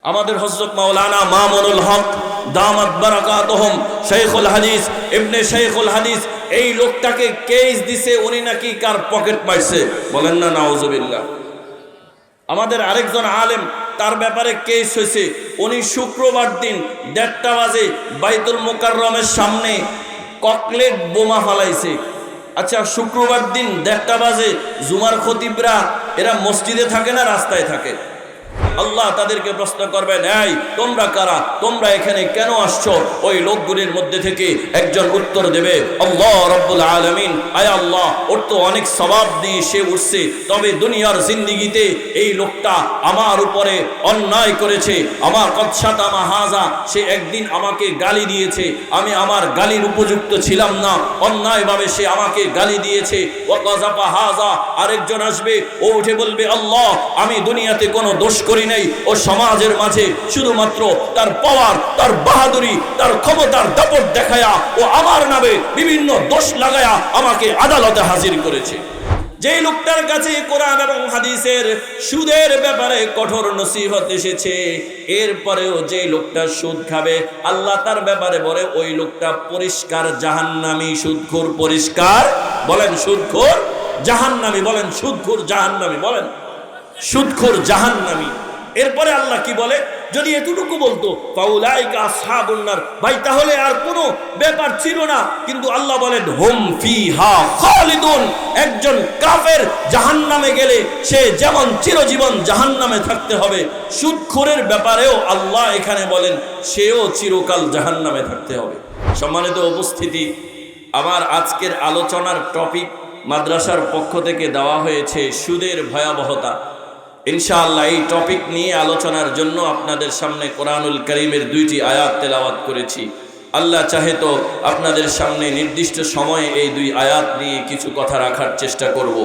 আমাদের হযরত মাওলানা মামুনুল হক দামাত বারাকাতুহুম শাইখুল হাদিস ইবনে শাইখুল হাদিস এই লোকটাকে কেস দিছে উনি নাকি কার পকেট মারছে, বলেন না নাউজুবিল্লাহ। আমাদের আরেকজন আলেম তার ব্যাপারে কেস হয়েছে, উনি শুক্রবার দিন 1:30 বাজে বাইতুল মুকাররমের সামনে ককলেট বোমা ফালাইছে। আচ্ছা, শুক্রবার দিন 1:30 বাজে জুমার খতিবরা এরা মসজিদে থাকে না রাস্তায় থাকে? আল্লাহ তাদেরকে প্রশ্ন করবেন, এই তোমরা কারা, তোমরা এখানে কেন আসছো? ওই লোকগুলির মধ্যে থেকে একজন উত্তর দেবে, আল্লাহ রাব্বুল আলামিন, আয় আল্লাহ, ওর তো অনেক সওয়াব দিয়ে সে উঠছে, তবে দুনিয়ার জিন্দেগিতে এই লোকটা আমার উপরে অন্যায় করেছে, আমার কচ্ছাতা মাহাজা, সে একদিন আমাকে গালি দিয়েছে, আমি আমার গালির উপযুক্ত ছিলাম না, অন্যায়ভাবে সে আমাকে গালি দিয়েছে। ওয়াকাযাফা হাজা, আরেকজন আসবে, ও উঠে বলবে, আল্লাহ আমি দুনিয়াতে কোনো দোষ করি নাই, ও সমাজের মাঝে শুধুমাত্র তার পাওয়ার, তার বাহাদুরি, তার ক্ষমতার দাপট দেখায়া ও আমার নামে বিভিন্ন দোষ লাগায়া আমাকে আদালতে হাজির করেছে। যেই লোকটার কাছে কোরআন এবং হাদিসের সুদের ব্যাপারে কঠোর নসিহত এসেছে, এরপরেও যেই লোকটা সুদ খাবে, আল্লাহ তার ব্যাপারে বলে ওই লোকটা পরিষ্কার জাহান্নামী, সুদখোর পরিষ্কার, বলেন সুদখোর জাহান্নামী, বলেন সুদখোর জাহান্নামী, বলেন সুদখোর জাহান্নামী। এরপরে আল্লাহ কি বলে, যদি এতটুকু বলতো ফাউলাইকা আসহাবুন নার, ভাই তাহলে আর কোনো ব্যাপার ছিল না, কিন্তু আল্লাহ বলেন হুম ফিহা খালিদুন, একজন কাফের জাহান্নামে গেলে সে যেমন চিরজীবন জাহান্নামে থাকতে হবে, সুদখোরের ব্যাপারেও আল্লাহ এখানে বলেন সেও চিরকাল জাহান্নামে থাকতে হবে। সম্মানিত উপস্থিতি, আমার আজকের আলোচনার টপিক মাদ্রাসার পক্ষ থেকে দেওয়া হয়েছে সুদের ভয়াবহতা। ইনশাআল্লাহ এই টপিক নিয়ে আলোচনার জন্য আপনাদের সামনে কোরআনুল কারীমের 2টি আয়াত তেলাওয়াত করেছি। আল্লাহ চাহে তো আপনাদের সামনে নির্দিষ্ট সময়ে এই 2 আয়াত নিয়ে কিছু কথা রাখার চেষ্টা করব।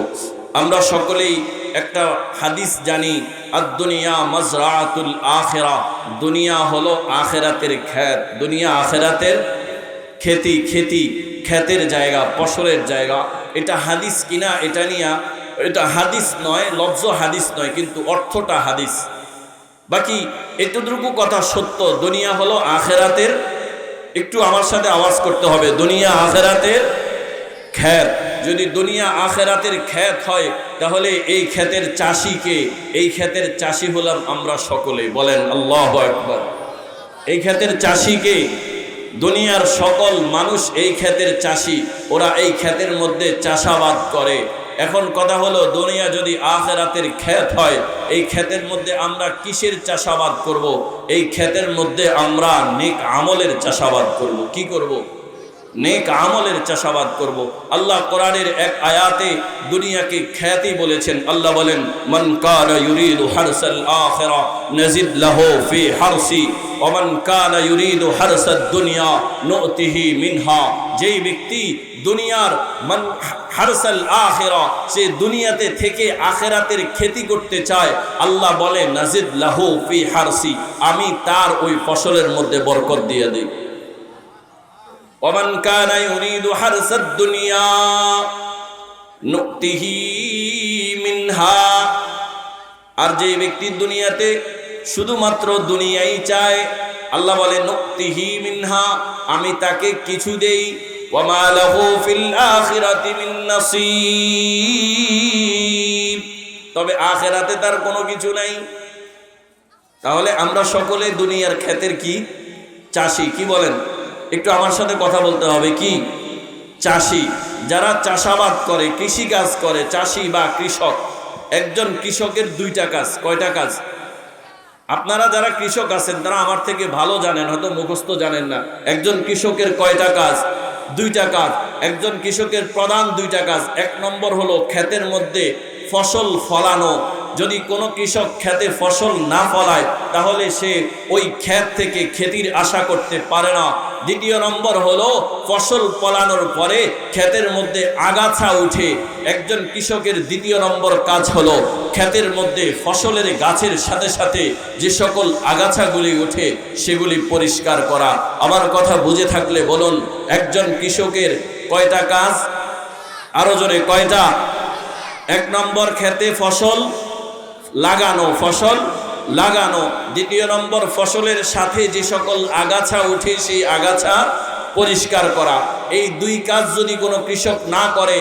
আমরা সকলেই একটা হাদিস জানি, আদ-দুনিয়া মাজরাআতুল আখিরা, দুনিয়া হলো আখিরাতের ক্ষেত, দুনিয়া আখিরাতের ক্ষেতের জায়গা, ফসলের জায়গা। এটা হাদিস কিনা এটা নিয়ে, এটা হাদিস নয়, লফজ হাদিস নয়, কিন্তু অর্থটা হাদিস। বাকি এতটুকু কথা সত্য, দুনিয়া হলো আখেরাতের, একটু আমার সাথে আওয়াজ করতে হবে, দুনিয়া আখেরাতের ক্ষেত। যদি দুনিয়া আখেরাতের ক্ষেত হয়, তাহলে এই ক্ষেতের চাষিকে, এই ক্ষেতের চাষি হলাম আমরা সকলে, বলেন আল্লাহু আকবার। এই ক্ষেতের চাষিকে, দুনিয়ার সকল মানুষ এই ক্ষেতের চাষি, ওরা এই ক্ষেতের মধ্যে চাষাবাদ করে। এখন কথা হলো, দুনিয়া যদি আখিরাতের ক্ষেত হয়, এই ক্ষেতের মধ্যে আমরা কিসের চাষাবাদ করব? এই ক্ষেতের মধ্যে আমরা নেক আমলের চাষাবাদ করব। কি করব? নেক আমলের চাষাবাদ করব। আল্লাহ কোরআনের এক আয়াতে দুনিয়াকে খ্যাতি বলেছেন। আল্লাহ বলেন, মান কানা ইউরিদু হারসাল আখিরা নাজিদ লাহু ফি হারসি ওয়া মান কানা ইউরিদু হারসাদ দুনিয়া নুতিহি মিনহা। যেই ব্যক্তি দুনিয়ার হারসাল আখিরা, সে দুনিয়াতে থেকে আখিরাতের খেতি করতে চায়, আল্লাহ বলে নাজিদ লাহু ফি হারসি, আমি তার ওই ফসলের মধ্যে বরকত দিয়ে দেই। ওমান কানা ইউরিদু হারসাদ দুনিয়া নুতিহি মিনহা, আর যে ব্যক্তি দুনিয়াতে শুধুমাত্র দুনিয়াই চায়, আল্লাহ বলে নুতিহি মিনহা, আমি তাকে কিছু দেই। ওয়ামা লাহু ফিল আখিরাতি মিন নাসীব, তবে আখিরাতে তার কোনো কিছু নাই। তাহলে আমরা সকলে দুনিয়ার ক্ষেতের কি চাষি, কি বলেন? একটু আমার সাথে কথা বলতে হবে, কি চাষি? যারা চাষাবাদ করে, কৃষি কাজ করে, চাষি বা কৃষক। একজন কৃষকের 2টা কাজ। কয়টা কাজ? আপনারা যারা কৃষক আছেন তারা আমার থেকে ভালো জানেন, হয়তো মুখস্থ জানেন না। একজন কৃষকের কয়টা কাজ? 2টা কাজ। একজন কৃষকের প্রধান 2টা কাজ। 1 নম্বর হলো ক্ষেতের মধ্যে ফসল ফলানো। যদি কোনো কৃষক ক্ষেতে ফসল না ফলায়, তাহলে সে ওই ক্ষেত থেকে খেতির আশা করতে পারে না। 2য় নম্বর হলো ফসল ফলানোর পরে ক্ষেতের মধ্যে আগাছা উঠে। একজন কৃষকের 2য় নম্বর কাজ হলো ক্ষেতের মধ্যে ফসলের গাছের সাথে সাথে যে সকল আগাছাগুলি উঠে সেগুলি পরিষ্কার করা। আমার কথা বুঝে থাকলে বলুন, একজন কৃষকের কয়টা কাজ? আরো জোরে, কয়টা? 1 নম্বর ক্ষেতে ফসল লাগানো, ফসল লাগানো, দ্বিতীয় নম্বর ফসলের সাথে যে সকল আগাছা উঠে সেই আগাছা পরিষ্কার করা। এই দুই কাজ যদি কোনো কৃষক না করে,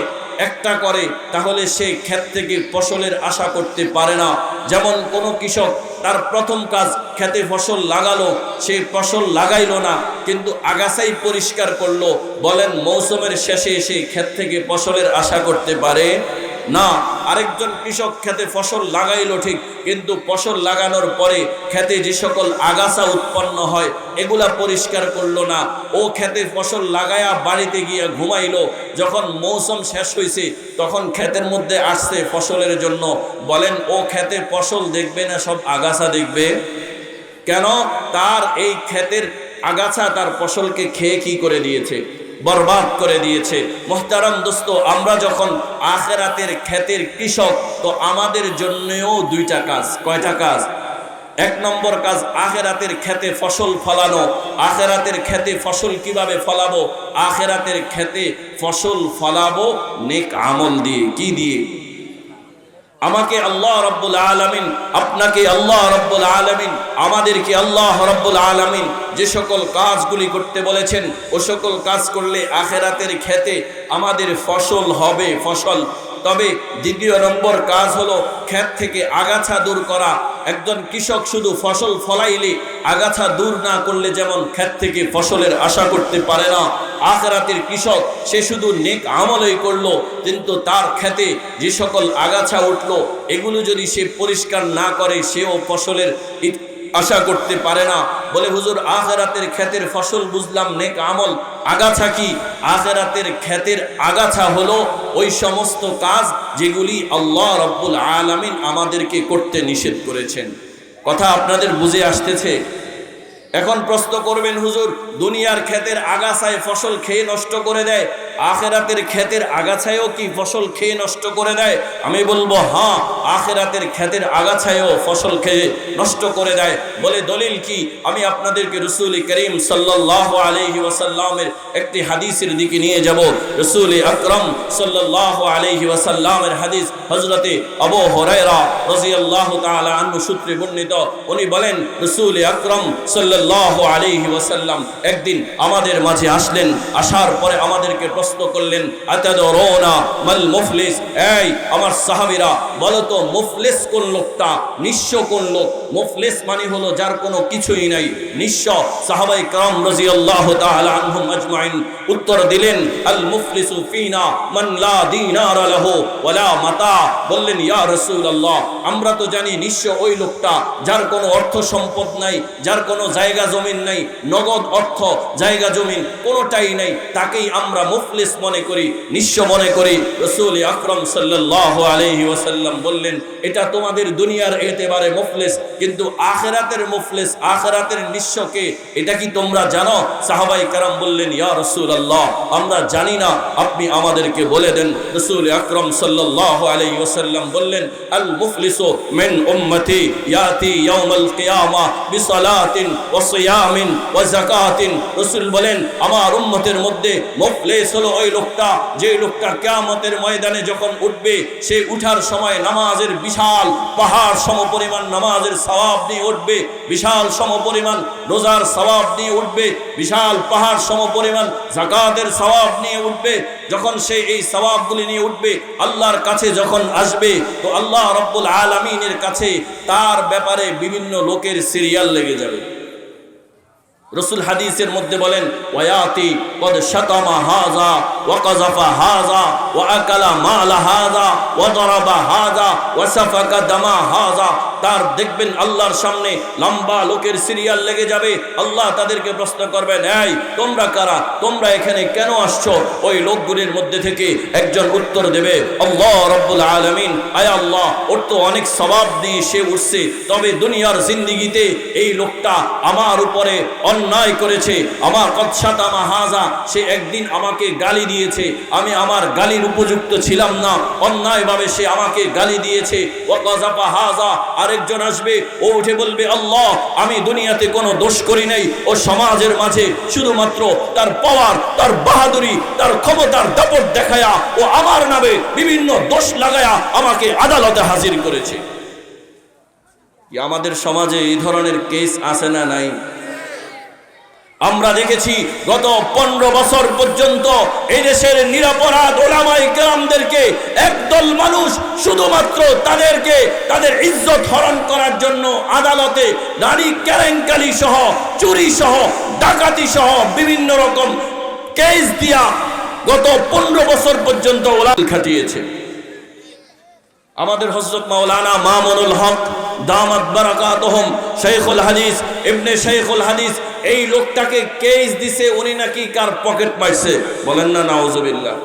একটা করে, তাহলে সে ক্ষেত থেকে ফসলের আশা করতে পারে না। যেমন কোনো কৃষক তার প্রথম কাজ খেতে ফসল লাগালো, সে ফসল লাগাইলো না কিন্তু আগাছাই পরিষ্কার করলো, বলেন মৌসুমের শেষে এসে ক্ষেত থেকে ফসলের আশা করতে পারে না। আরেকজন কৃষক খেতে ফসল লাগাইলো ঠিক, কিন্তু ফসল লাগানোর পরে খেতে যে সকল আগাছা উৎপন্ন হয় এগুলা পরিষ্কার করলো না। ও খেতে ফসল লাগায়া বাড়িতে গিয়ে ঘুমাইলো, যখন মৌসুম শেষ হয়েছে তখন ক্ষেতের মধ্যে আসছে ফসলের জন্য, বলেন ও খেতে ফসল দেখবে না সব আগাছা দেখবে? কেন? তার এই ক্ষেতের আগাছা তার ফসলকে খেয়ে কি করে দিয়েছে? বরবাদ করে দিয়েছে। মোহতারাম দোস্ত, আমরা যখন আখিরাতের ক্ষেতের কৃষক, তো আমাদের জন্যও দুইটা কাজ। কয়টা কাজ? এক নম্বর কাজ আখিরাতের ক্ষেতে ফসল ফলানো। আখিরাতের ক্ষেতে ফসল কিভাবে ফলাবো? আখিরাতের ক্ষেতে ফসল ফলাবো নেক আমল দিয়ে। কি দিয়ে? আমাকে আল্লাহ রাব্বুল আলামিন, আপনাকে আল্লাহ রাব্বুল আলামিন, আমাদেরকে আল্লাহ রাব্বুল আলামিন যে সকল কাজগুলি করতে বলেছেন ও সকল কাজ করলে আখিরাতের ক্ষেতে আমাদের ফসল হবে। ফসল। তবে দ্বিতীয় নম্বর কাজ হলো ক্ষেত থেকে আগাছা দূর করা। একজন কৃষক শুধু ফসল ফলাইলে আগাছা দূর না করলে যেমন ক্ষেত থেকে ফসলের আশা করতে পারে না, আখিরাতের কৃষক সে শুধু নেক আমলই করলো কিন্তু তার ক্ষেতে যে সকল আগাছা উঠলো এগুলো যদি সে পরিষ্কার না করে সেও ফসলের আশা করতে পারে না। বলে হুজুর আখিরাতের ক্ষেতের ফসল বুঝলাম, নেক আমল, আগাছা কি? আখিরাতের ক্ষেতের আগাছা হলো ওই সমস্ত কাজ যেগুলি আল্লাহ রাব্বুল আলামিন আমাদেরকে করতে নিষেধ করেছেন। কথা আপনাদের বুঝে আসতেছে? এখন প্রশ্ন করবেন, হুজুর দুনিয়ার ক্ষেতের আগাছায় ফসল খেয়ে নষ্ট করে দেয়, আখিরাতের ক্ষেতের আগাছায়ও কি ফসল খেয়ে নষ্ট করে দেয়? আমি বলবো হ্যাঁ, আখিরাতের ক্ষেতের আগাছায়ও ফসল খেয়ে নষ্ট করে দেয়। বলে দলিল কি? আমি আপনাদেরকে রাসূল করিম সাল্লাল্লাহু আলাইহি ওয়াসাল্লামের একটি হাদিসের দিকে নিয়ে যাব। রাসূল আকরাম সাল্লাল্লাহু আলাইহি ওয়াসাল্লামের হাদিস, হযরতে আবু হুরায়রা রাদিয়াল্লাহু তাআলা আনহু সূত্রে বর্ণিত। উনি বলেন রাসূল আকরাম সাল্লাল্লাহু আলাইহি ওয়াসাল্লাম একদিন আমাদের মাঝে আসলেন। আসার পরে আমাদেরকে প্রশ্ন করলেন, আতাদরুনা মাল মুফলিস? এই আমার সাহাবীরা, বলো তো মুফলিস কোন লোকটা? নিঃস্ব কোন লোক? মুফলিস মানে হলো যার কোনো কিছুই নাই, নিঃস্ব। সাহাবায়ে কেরাম রাদিয়াল্লাহু তাআলা আনহুম আজমাইন উত্তর দিলেন, আল মুফলিসু ফিনা মান লা দিনার লাহু ওয়ালা মাতা। বললেন, ইয়া রাসূলুল্লাহ, আমরা তো জানি নিঃস্ব ওই লোকটা যার কোনো অর্থ সম্পদ নাই, যার কোনো জায়গা জমিন নাই, নগদ অর্থ জায়গা জমিন কোনোটাই নাই, তাকেই আমরা মুফলিস মনে করি, নিঃস্ব মনে করি। রাসূল আকরাম সাল্লাল্লাহু আলাইহি ওয়াসাল্লাম বললেন, এটা তোমাদের দুনিয়ার এতেবারে মুফলিস, কিন্তু আখিরাতের মুফলিস, আখিরাতের নিঃস্বকে এটা কি তোমরা জানো? সাহাবায়ে কেরাম বললেন, ইয়া রাসূলুল্লাহ, আমরা জানি না, আপনি আমাদেরকে বলে দেন। রাসূল আকরাম সাল্লাল্লাহু আলাইহি ওয়াসাল্লাম বললেন, আল মুফলিসু মিন উম্মতি ইয়াতি ইয়াউমাল কিয়ামা বিসালাতিন ওয়া সিয়ামিন ওয়া যাকাতিন। রাসূল বলেন, আমার উম্মতের মধ্যে মুফলিস হলো ওই লোকটা যে লোকটা কিয়ামতের ময়দানে যখন উঠবে, সে উঠার সময় নামাজের বিশাল পাহাড় সমপরিমাণ নামাজের সওয়াব নিয়ে উঠবে, বিশাল সমপরিমাণ রোজার সওয়াব নিয়ে উঠবে, বিশাল পাহাড় সমপরিমাণ যাকাতের সওয়াব নিয়ে উঠবে। যখন সে এই সওয়াবগুলি নিয়ে উঠবে, আল্লাহর কাছে যখন আসবে, তো আল্লাহ রাব্বুল আলামিনের কাছে তার ব্যাপারে বিভিন্ন লোকের সিরিয়াল লেগে যাবে। রাসূল হাদিসের মধ্যে বলেন, ওয়ায়াতি কদ শাতামা হাযা ওয়া কাযাফা হাযা ওয়া আকালা মালা হাযা ওয়া দারাবা হাযা ওয়া সাফাকা দামা হাযা। তার দেখবেন আল্লাহর সামনে লম্বা লোকের সিরিয়াল লেগে যাবে। আল্লাহ তাদেরকে প্রশ্ন করবেন, এই তোমরা কারা? তোমরা এখানে কেন আসছো? ওই লোকগুলির মধ্যে থেকে একজন উত্তর দেবে, আল্লাহ রাব্বুল আলামিন, আয় আল্লাহ, ওর তো অনেক সওয়াব দিয়ে সে উঠছে, তবে দুনিয়ার জিন্দেগিতে এই লোকটা আমার উপরে অন্যায় করেছে, আমার কদশাতামা হাযা, সে একদিন আমাকে গালি দিয়েছে, আমি আমার গালির উপযুক্ত ছিলাম না, অন্যায়ভাবে সে আমাকে গালি দিয়েছে। ওয়া কাযাফা হাযা, আরেকজন আসবে, ও উঠে বলবে, আল্লাহ, আমি দুনিয়াতে কোনো দোষ করি নাই, ও সমাজের মাঝে শুধুমাত্র তার পাওয়ার, তার বাহাদুরি, তার ক্ষমতার দাপট দেখায়া ও আমার নামে বিভিন্ন দোষ লাগায়া আমাকে আদালতে হাজির করেছে। কি আমাদের সমাজে এই ধরনের কেস আছে না নাই? আমরা দেখেছি গত 15 বছর পর্যন্ত এই দেশের নিরপরাধ ওলামায়ে কেরামদেরকে একদল মানুষ শুধুমাত্র তাদেরকে তাদের ইজ্জত হরণ করার জন্য আদালতে নারী কেলেঙ্কারি সহ, চুরি সহ, ডাকাতি সহ বিভিন্ন রকম কেস দিয়া গত 15 বছর পর্যন্ত ওলাল খাটিয়েছে। আমাদের হযরত মাওলানা মামুনুল হক দামাত বারাকাতুহুম শাইখুল হাদিস ইবনে শাইখুল হাদিস এই লোকটাকে কেস দিছে, উনি নাকি কার পকেট মারছে, বলেন না নাউজুবিল্লাহ।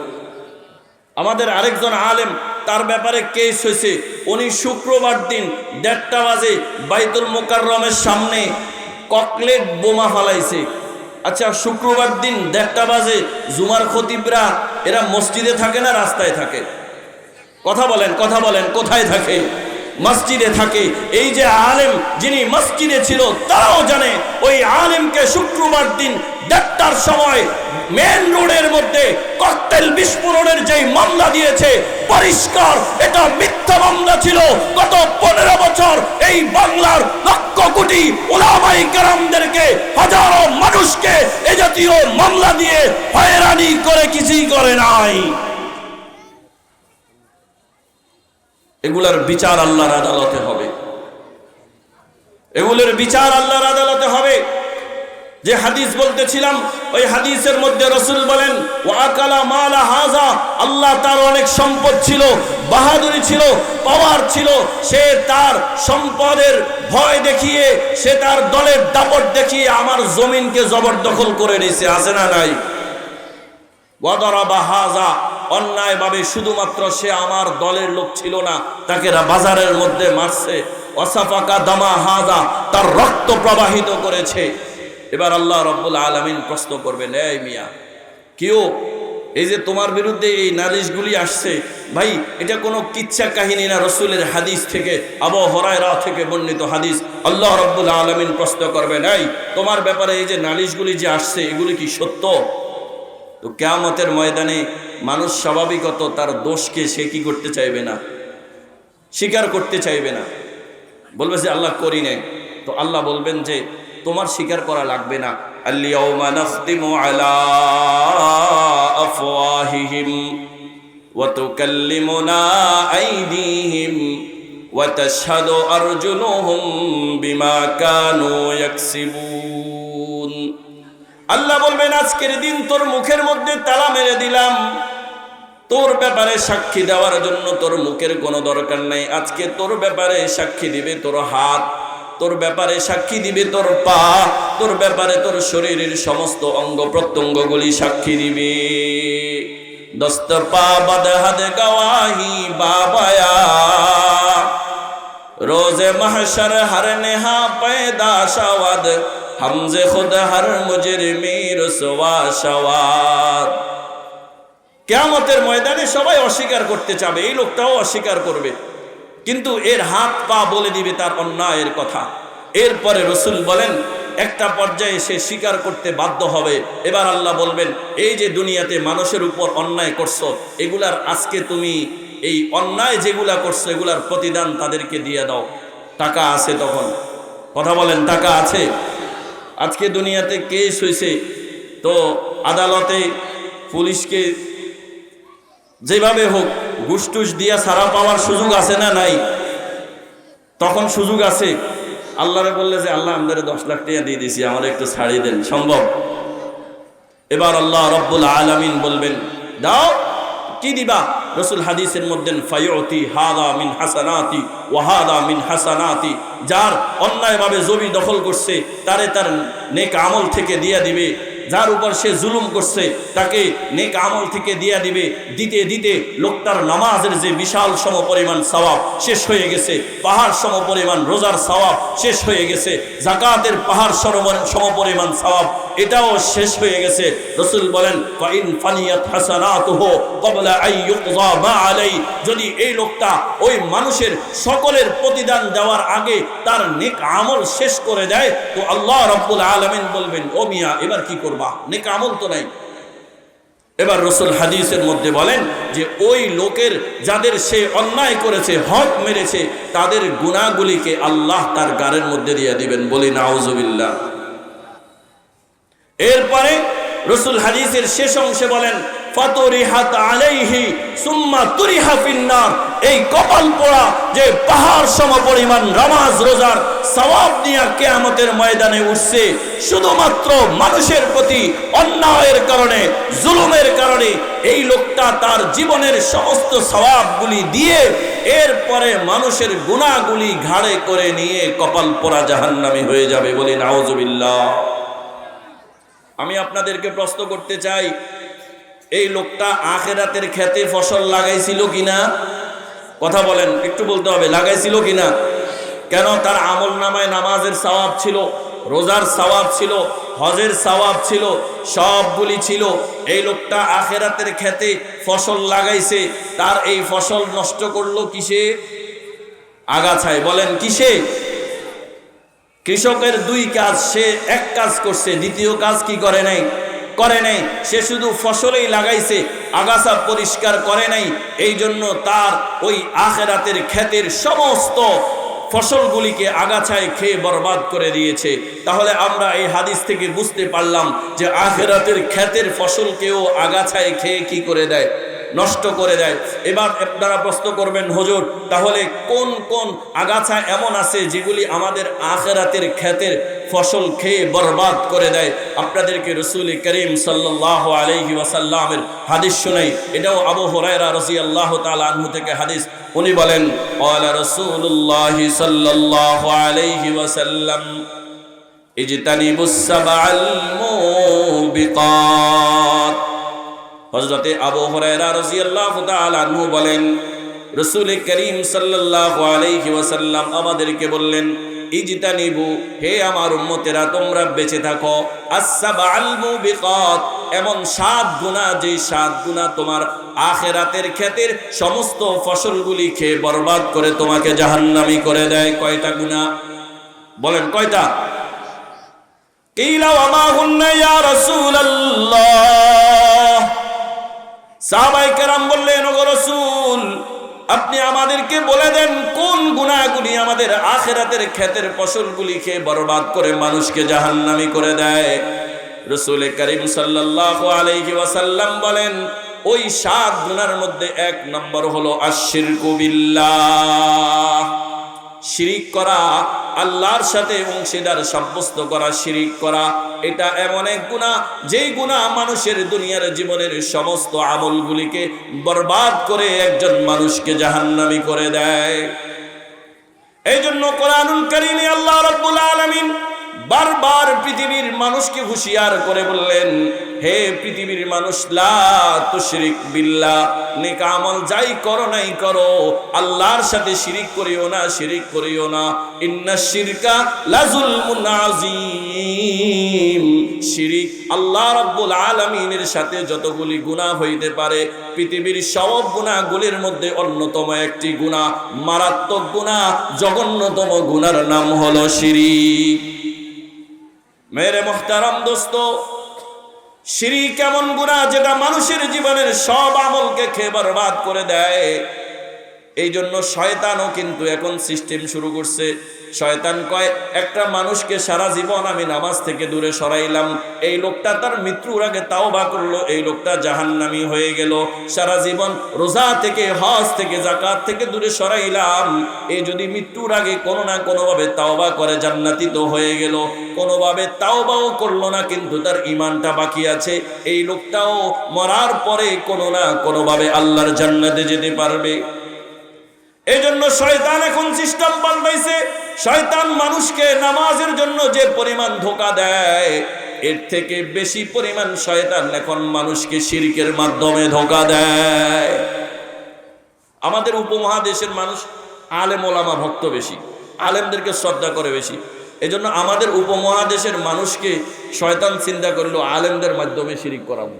আমাদের আরেকজন আলেম, তার ব্যাপারে কেস হয়েছে, উনি শুক্রবার দিন 1:30 বাজে বাইতুল মুকাররমের সামনে ককলেট বোমা ফালাইছে। আচ্ছা, শুক্রবার দিন 1:30 বাজে জুমার খতিবরা এরা মসজিদে থাকে না রাস্তায় থাকে? কথা বলেন, কথা বলেন, কোথায় থাকে? মসজিদে থাকে। এই যে আলেম যিনি মসজিদে ছিল তারাও জানে ওই আলেমকে শুক্রবার দিন 1:30টার সময় মেন রোডের মধ্যে ককটেল বিস্ফোরণের যেই মামলা দিয়েছে, পরিষ্কার এটা মিথ্যা মামলা ছিল। গত 15 বছর এই বাংলার লক্ষ কোটি উলামায়ে কেরামদেরকে, হাজারো মানুষকে এ জাতীয় মামলা দিয়ে হয়রানি করে কিছুই করে নাই। এগুলার বিচার আল্লাহর আদালতে হবে, এগুলোর বিচার আল্লাহর আদালতে হবে। যে হাদিস বলতেছিলাম, ওই হাদিসের মধ্যে রাসূল বলেন ওয়াকালা মালা হাযা, আল্লাহ তার অনেক সম্পদ ছিল, বাহাদুরি ছিল, পাওয়ার ছিল, সে তার সম্পদের ভয় দেখিয়ে, সে তার দলের দাপট দেখিয়ে আমার জমিনকে জবরদখল করে নিয়েছে, আছে না নাই? ওয়াদারাবা হাযা, অন্যায়ভাবে শুধুমাত্র সে আমার দলের লোক ছিল না, তাকে বাজারের মধ্যে মারছে। ওয়াসাফাকা দামা হাযা, তার রক্ত প্রবাহিত করেছে। এবার আল্লাহ রাব্বুল আলামিন প্রশ্ন করবেন, এই মিয়া কেউ এই যে তোমার বিরুদ্ধে এই নালিশগুলি আসছে, ভাই এটা কোনো কিচ্ছা কাহিনী না, রাসূলের হাদিস থেকে, আবু হুরায়রা থেকে বর্ণিত হাদিস। আল্লাহ রাব্বুল আলামিন প্রশ্ন করবেন, এই তোমার ব্যাপারে এই যে নালিশগুলি যে আসছে এগুলি কি সত্য? তো কিয়ামতের ময়দানে মানুষ স্বাভাবিকত তার দোষকে সে কি করতে চাইবে না, স্বীকার করতে চাইবে না, বলবে যে আল্লাহ করি নাই। তো আল্লাহ বলবেন যে তোমার স্বীকার করা লাগবে না। আল-ইয়াওমা নাখতিমু আলা আফওয়াহিহিম ওয়া তুকাল্লিমুনা আইদিহিম ওয়া তাশহাদু আরজুলুহুম বিমা কানু ইয়াকসিবুন। আল্লাহ বলবেন আজকের দিন তোর মুখের মধ্যে তালা মেরে দিলাম, তোর ব্যাপারে সাক্ষী দেওয়ার জন্য তোর মুখের কোনো দরকার নাই। আজকে তোর ব্যাপারে সাক্ষী দিবে তোর হাত, তোর ব্যাপারে সাক্ষী দিবে তোর পা, তোর ব্যাপারে তোর শরীরের সমস্ত অঙ্গ প্রত্যঙ্গগুলি সাক্ষী দিবে। দস্ত পা বদ হাদ গওয়াহি বাবায়া, রোজে মাহশর হর নেহা पैदा शवद, हमजे खुद हर मुजरिमी रुसवा शवाद। কিয়ামতের ময়দানে সবাই অস্বীকার করতে চাবে, এই লোকটাও অস্বীকার করবে, কিন্তু এর হাত পা বলে দিবে তার অন্যায়ের কথা। এরপরে রাসূল বলেন একটা পর্যায়ে সে স্বীকার করতে বাধ্য হবে। এবার আল্লাহ বলবেন এই যে দুনিয়াতে মানুষের উপর অন্যায় করছো, এগুলার আজকে তুমি এই অন্যায় যেগুলা করছো এগুলার প্রতিদান তাদেরকে দিয়ে দাও। টাকা আছে তখন, কথা বলেন, টাকা আছে। আজকে দুনিয়াতে কেস হয়েছে, তো আদালতে পুলিশকে যেভাবে হোক ঘুষ-টুস দিয়া ছাড়া পাওয়ার সুযোগ আছে না নাই? তখন সুযোগ আছে। আল্লাহরে বললে যে আল্লাহ আমাদের 10 লাখ টাকা দিয়ে দিয়েছি, আমার একটু ছাড়িয়ে দেন, সম্ভব? এবার আল্লাহ রাব্বুল আলামিন বলবেন দাও, কি দিবা? রাসূল হাদিসের মধ্যে ফায়ুতি হাদা মিন হাসানাতি ওয়া হাদা মিন হাসানাতি, যার অন্যায়ভাবে জমি দখল করছে তারে তার নেক আমল থেকে দিয়ে দিবে, যার উপর সে জুলুম করছে তাকে নেক আমল থেকে দিয়ে দিবে। দিতে দিতে লোকটার নামাজের যে বিশাল সমপরিমাণ সওয়াব শেষ হয়ে গেছে, পাহাড় সমপরিমাণ রোজার সওয়াব শেষ হয়ে গেছে, যাকাতের পাহাড় সমপরিমাণ সওয়াব এটাও শেষ হয়ে গেছে। রাসূল বলেন ফা ইন ফানিয়াত হাসানাতুহু ক্বাবলা আন ইউকযা মা আলাই, যদি এই লোকটা ওই মানুষের সকলের প্রতিদান দেওয়ার আগে তার নেক আমল শেষ করে দেয়, তো আল্লাহ রাব্বুল আলামিন বলবেন ও মিয়া এবার কি করবা, নেক আমল তো নাই। এবার রাসূল হাদিসের মধ্যে বলেন যে ওই লোকের যাদের সে অন্যায় করেছে, হক মেরেছে, তাদের গুনাহগুলিকে আল্লাহ তার গারের মধ্যে দিয়ে দিবেন। বলি নাউজুবিল্লাহ। এরপরে রাসূল হাদিসের শেষ অংশে বলেন ফাতুরিহাত আলাইহি সুম্মা তুরিহা ফিন্নার। এই কপাল পোড়া যে পাহাড় সমপরিমাণ নামাজ রোজার সওয়াব নিয়ে কিয়ামতের ময়দানে উঠছে, শুধুমাত্র মানুষের প্রতি অন্যায়ের কারণে, জুলুমের কারণে এই লোকটা তার জীবনের সমস্ত সওয়াবগুলি দিয়ে এরপরে মানুষের গুনাহগুলি ঘাড়ে করে নিয়ে কপাল পোড়া জাহান্নামী হয়ে যাবে। বলি নাউজুবিল্লাহ। আমি আপনাদেরকে প্রশ্ন করতে চাই, এই লোকটা আখিরাতের খেতে ফসল লাগাইছিল কিনা? কথা বলেন, একটু বলতে হবে, লাগাইছিল কিনা? কেন? তার আমল নামায় নামাজের সওয়াব ছিল, রোজার সওয়াব ছিল, হজের সওয়াব ছিল, সবগুলি ছিল। এই লোকটা আখিরাতের খেতে ফসল লাগাইছে, তার এই ফসল নষ্ট করলো কিসে? আগাছায়। বলেন কিসে? কৃষকের দুই কাজ, সে এক কাজ করছে, দ্বিতীয় কাজ কি করে নাই? করে নাই। সে শুধু ফসলেই লাগাইছে, আগাছা পরিষ্কার করে নাই। এই জন্য তার ওই আখিরাতের ক্ষেতের সমস্ত ফসলগুলিকে আগাছায় খেয়ে বরবাদ করে দিয়েছে। তাহলে আমরা এই হাদিস থেকে বুঝতে পারলাম যে আখিরাতের ক্ষেতের ফসলকেও আগাছায় খেয়ে কি করে দেয়? নষ্ট করে দেয়। এবার আপনারা প্রশ্ন করবেন, হুজুর তাহলে কোন কোন আগাছা এমন আছে যেগুলি আমাদের আখিরাতের ক্ষেতের ফসল খেয়ে বরবাদ করে দেয়? আপনাদেরকে রাসূল করিম সাল্লাল্লাহু আলাইহি ওয়াসাল্লামের হাদিস শোনাই। এটাও আবু হুরায়রা রাদিয়াল্লাহু তাআলা আনহু থেকে হাদিস। উনি বলেন ক্বালা রাসূলুল্লাহ সাল্লাল্লাহু আলাইহি ওয়াসাল্লাম ইজতানিবুস সাবআল মুবিকাত। হযরতে আবু হুরায়রা রাদিয়াল্লাহু তাআলা আনহু বলেন রাসূল করিম সাল্লাল্লাহু আলাইহি ওয়াসাল্লাম আমাদেরকে বললেন, ইজতানিবু, হে আমার উম্মতেরা তোমরা বেঁচে থাকো, আস-সাবআল মুবিকাত, এমন 7 গুনাহ, যে 7 গুনাহ তোমার আখিরাতের ক্ষেতের সমস্ত ফসলগুলি খেয়ে বরবাদ করে তোমাকে জাহান্নামী করে দেয়। কয়টা গুনাহ? বলেন কয়টা? কিলা ওয়া মা হুন্না ইয়া রাসূলুল্লাহ। সাহাবায়ে কেরাম বললেন, ওগো রাসূল আপনি আমাদেরকে বলে দেন কোন গুনাহগুলি আমাদের আখিরাতের ক্ষেতের ফসলগুলি খেয়ে বরবাদ করে মানুষকে জাহান্নামী করে দেয়। রাসূল করিম সাল্লাল্লাহু আলাইহি ওয়াসাল্লাম বলেন ওই 7 গুনার মধ্যে 1 নম্বর হলো আশ-শিরকু বিল্লাহ, শিরিক করা, আল্লাহর সাথে অংশীদার সাব্যস্ত করা, শিরিক করা। এটা এমন এক গুনাহ যেই গুনাহ মানুষের দুনিয়ার জীবনের সমস্ত আমলগুলিকে বরবাদ করে একজন মানুষকে জাহান্নামী করে দেয়। এই জন্য কোরআনুল কারীমে আল্লাহ রাব্বুল আলামিন বারবার পৃথিবীর মানুষকে হুঁশিয়ার করে বললেন, হে পৃথিবীর মানুষ, লা তুশরিক বিল্লাহ, নেক আমল যাই করো নাই করো, আল্লাহর সাথে শিরিক করিও না, শিরিক করিও না। ইন্নাশ শিরকা লাযুলমুন আযীম, শিরিক আল্লাহ রাব্বুল আলামিনের সাথে যতগুলি গুনাহ হইতে পারে, পৃথিবীর সব গুনাহগুলির মধ্যে অন্যতম একটি গুনাহ, মারাত্মক গুনাহ, জঘন্যতম গুনার নাম হলো শিরিক। মেরে মুহতারাম দোস্ত, শিরিক এমন গুনাহ যেটা মানুষের জীবনের সব আমলকে খেয়ে বরবাদ করে দেয়। এই জন্য শয়তানও কিন্তু এখন সিস্টেম শুরু করছে। শয়তান কয়, একটা মানুষকে সারা জীবন আমি নামাজ থেকে দূরে সরাইলাম, এই লোকটা তার মৃত্যুর আগে তাওবা করলো, এই লোকটা জাহান্নামী হয়ে গেল। সারা জীবন রোজা থেকে, হজ থেকে, যাকাত থেকে দূরে সরাইলাম, এই যদি মৃত্যুর আগে কোনো না কোনোভাবে তাওবা করে জান্নাতি তো হয়ে গেল। কোনোভাবে তাওবাও করলো না, কিন্তু তার ঈমানটা বাকি আছে, এই লোকটাও মরার পরে কোনো না কোনোভাবে আল্লাহর জান্নাতে যেতে পারবে। এই জন্য শয়তান এখন সিস্টেম পাল্টাইছে। শয়তান মানুষকে নামাজের জন্য যে পরিমাণ ধোঁকা দেয়, এর থেকে বেশি পরিমাণ শয়তান এখন মানুষকে শিরকের মাধ্যমে ধোঁকা দেয়। আমাদের উপমহাদেশের মানুষ আলেম ওলামা ভক্ত বেশি, আলেমদেরকে শ্রদ্ধা করে বেশি। এই জন্য আমাদের উপমহাদেশের মানুষকে শয়তান চিন্তা করলো আলেমদের মাধ্যমে শিরিক করাবো।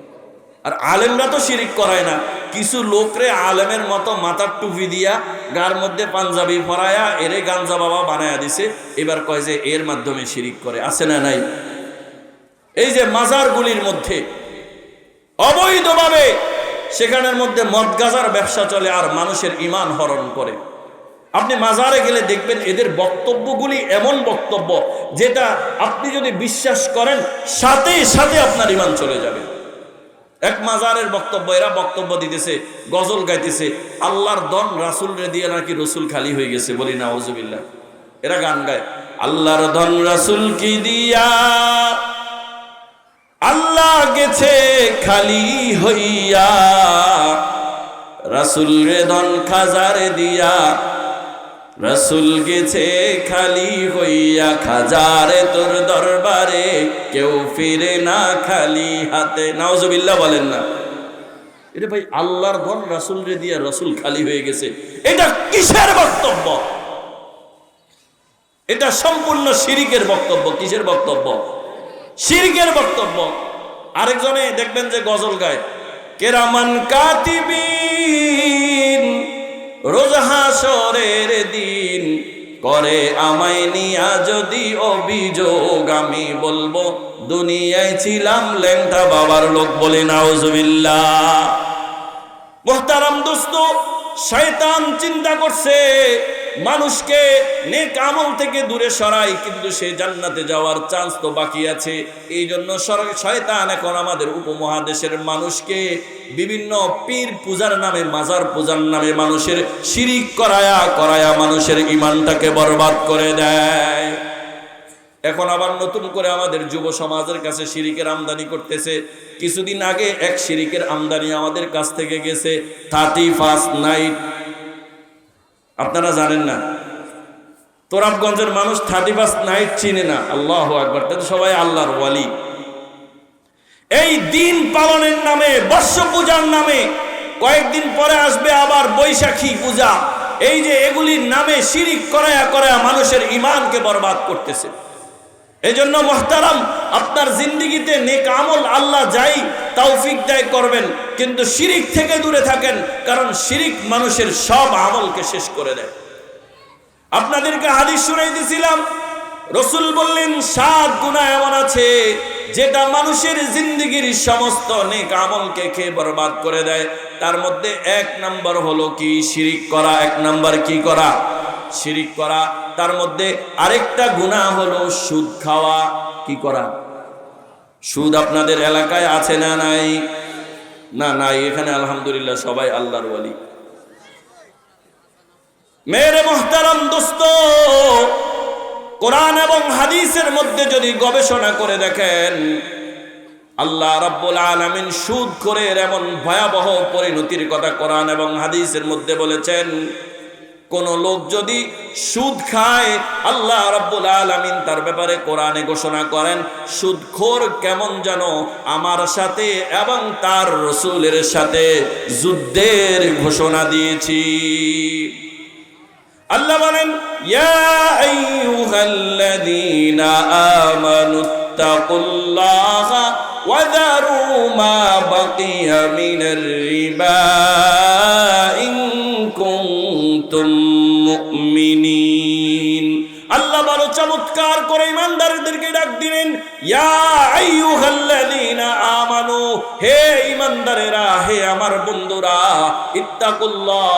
আর আলেমরা তো শিরিক করায় না, কিছু লোকরে আলেমের মতো মাথার টুপি দিয়া, গার মধ্যে পাঞ্জাবি পরায়া এরে গাঞ্জা বাবা বানায়া দিছে, এবার কয় যে এর মাধ্যমে শিরিক করে। আছে না নাই? এই যে মাজারগুলির মধ্যে অবৈধভাবে সেখানের মধ্যে মদ গাঁজার ব্যবসা চলে আর মানুষের ঈমান হরণ করে। আপনি মাজারে গেলে দেখবেন এদের বক্তব্যগুলি এমন বক্তব্য যেটা আপনি যদি বিশ্বাস করেন সাথে সাথে আপনার ঈমান চলে যাবে। এক মাজারের বক্তব্য, এরা বক্তব্য দিতেছে, গজল গাইতেছে, আল্লাহর দন রাসূল রে দিয়ে নাকি রসুল খালি হয়ে গেছে, বলি নাউজুবিল্লাহ। এরা গান গায়, আল্লাহর ধন রাসূল কি দিয়া আল্লাহ গেছে খালি হইয়া, রাসূল রে ধন খাজারে দিয়া রাসূল গেছে খালি হইয়া, খাজারে তোর দরবারে কেউ ফিরে না খালি হাতে। নাউজুবিল্লাহ বলেন না। এটা ভাই আল্লাহর ধন রাসূল রে দিয়া রাসূল খালি হয়ে গেছে, এটা কিসের বক্তব্য? এটা সম্পূর্ণ শিরিকের বক্তব্য। কিসের বক্তব্য? শিরকের বক্তব্য। আরেকজনে দেখবেন যে গজল গায়, কেরামান কাতিবিন রোজ হাসরের দিন করে আমায় নিয়া যদি অভিযোগ, আমি বলবো দুনিয়ায় ছিলাম ল্যাংটা বাবার লোক, বলে নাউজুবিল্লাহ। মুহতারাম দোস্ত, শয়তান চিন্তা করছে মানুষকে নেক আমল থেকে দূরে সরাই, কিন্তু সে জান্নাতে যাওয়ার চান্স তো বাকি আছে। এই জন্য শয়তান এখন আমাদের উপমহাদেশের মানুষকে বিভিন্ন পীর পূজার নামে, মাজার পূজার নামে মানুষের শিরিক করায়া মানুষের ঈমানটাকে বরবাদ করে দেয়। এখন আবার নতুন করে আমাদের যুব সমাজের কাছে শিরিকের আমদানি করতেছে। কিছুদিন আগে এক শিরিকের আমদানি আমাদের কাছ থেকে গেছে 31 নাইট। আপনারা জানেন না, তোরাবগঞ্জের মানুষ 31 নাইট চিনে না। আল্লাহু আকবার, তাদের সবাই আল্লাহর ওয়ালি। এই দিন পালনের নামে, বর্ষ পূজার নামে, কয়েকদিন পরে আসবে আবার বৈশাখী পূজা, এই যে এগুলির নামে শিরিক করায়া মানুষের ঈমানকে বরবাদ করতেছে। এই জন্য মুহতারাম, আপনার জিন্দেগিতে নেক আমল আল্লাহ যাই তৌফিক দেয় করবেন, কিন্তু শিরিক থেকে দূরে থাকেন, কারণ শিরিক মানুষের সব আমলকে শেষ করে দেয়। আপনাদেরকে হাদিস শুনাইতেছিলাম, রাসূল বললেন 7 গুনাহ এমন আছে যেটা মানুষের জিন্দেগির সমস্ত নেক আমলকে খেয়ে বরবাদ করে দেয়। তার মধ্যে 1 নাম্বার হলো কি? শিরিক করা। 1 নাম্বার কি করা? শিরিক করা। তার মধ্যে আরেকটা গুনাহ হলো সুদ খাওয়া। কি করা? সুদ আপনাদের এলাকায় আছে না নাই? না, নাই। এখানে আলহামদুলিল্লাহ সবাই আল্লাহর ওয়ালি। মেরে মুহতারাম দোস্ত, কোরআন এবং হাদিসের মধ্যে যদি গবেষণা করে দেখেন, আল্লাহ রাব্বুল আলামিন সুদ করে এমন ভয়াবহ পরিণতির কথা কোরআন এবং হাদিসের মধ্যে বলেছেন। কোন লোক যদি সুদ খায়, আল্লাহ রাব্বুল আলামিন তার ব্যাপারে কোরআনে ঘোষণা করেন, সুদখোর কেমন জানো আমার সাথে এবং তার রাসূলের সাথে যুদ্ধের ঘোষণা দিয়েছি। আল্লাহ বলেন, ইয়া আইয়ুহাল্লাযীনা আমানুত্তাকুল্লাহা ওয়া যারু মা বাকিয়া মিনার রিবা ইন কুনতুম মুমিনিন। আল্লাহ বড় চমৎকার করে ঈমানদারদেরকে ডাক দিলেন, ইয়া আইয়ুহাল্লাযীনা আমানু, হে ঈমানদারেরা, হে আমার বন্ধুরা, ইত্তাকুল্লাহ,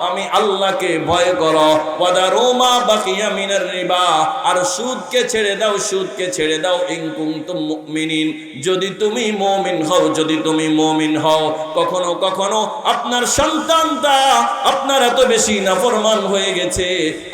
আমি আল্লাহকে ভয় করো, ওয়াদারু মা বাকিয়া মিনার রিবা, আর সুদকে ছেড়ে দাও, সুদকে ছেড়ে দাও, ইন কুনতুম মুমিনিন, যদি তুমি মুমিন হও, যদি তুমি মুমিন হও। কখনো কখনো আপনার সন্তানটা আপনার এত বেশি নাফরমান হয়ে গেছে,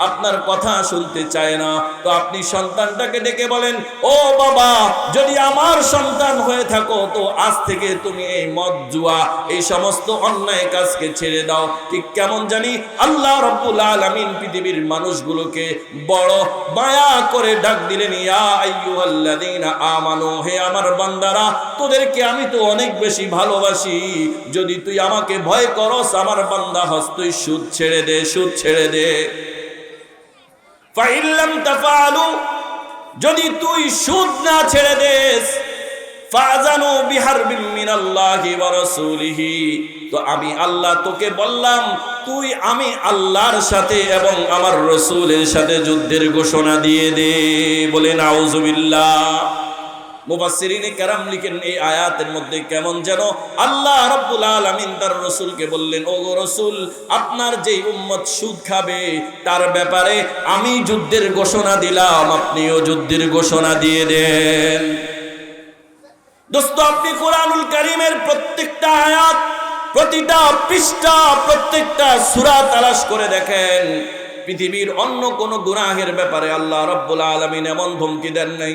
আপনার কথা শুনতে চায় না, তো আপনি সন্তানটাকে ডেকে বলেন, ও বাবা, যদি আমার সন্তান হয়ে থাকো তো আজ থেকে তুমি এই মদ জুয়া এই সমস্ত অন্যায় কাজকে ছেড়ে দাও। ঠিক কেমন জানি আল্লাহ রাব্বুল আলামিন পৃথিবীর মানুষগুলোকে বড় মায়া করে ডাক দিলেন, ইয়া আইয়ুহাল্লাযীনা আমানু, হে আমার বান্দারা, তোদেরকে আমি তো অনেক বেশি ভালোবাসি, যদি তুই আমাকে ভয় করস, আমার বান্দা হস, তুই সুদ ছেড়ে দে, সুদ ছেড়ে দে। ফাইল্লাম তাফআলু, যদি তুই সুদ না ছেড়ে দেস, ফাজানু বিহারবিন মিনাল্লাহি ওয়া রাসূলিহি, তো আমি আল্লাহ তোকে বললাম, তুই আমি আল্লাহর সাথে এবং আমার রাসূলের সাথে যুদ্ধের ঘোষণা দিয়ে দে। বলে নাউজুবিল্লাহ। মুফাসসিরিনে কেরাম লিখেন এই আয়াতের মধ্যে কেমন যেন আল্লাহ রাব্বুল আলামিন তার রাসূলকে বললেন, ও গো রাসূল, আপনার যেই উম্মত সুদ খাবে তার ব্যাপারে আমি যুদ্ধের ঘোষণা দিলাম, আপনিও যুদ্ধের ঘোষণা দিয়ে দেন। দোস্ত, আপনি কোরআনুল কারীমের প্রত্যেকটা আয়াত, প্রতিটা পৃষ্ঠা, প্রত্যেকটা সূরা তালাশ করে দেখেন, পৃথিবীর অন্য কোন গুনাহের ব্যাপারে আল্লাহ রাব্বুল আলামিন এমন ধমকি দেন নাই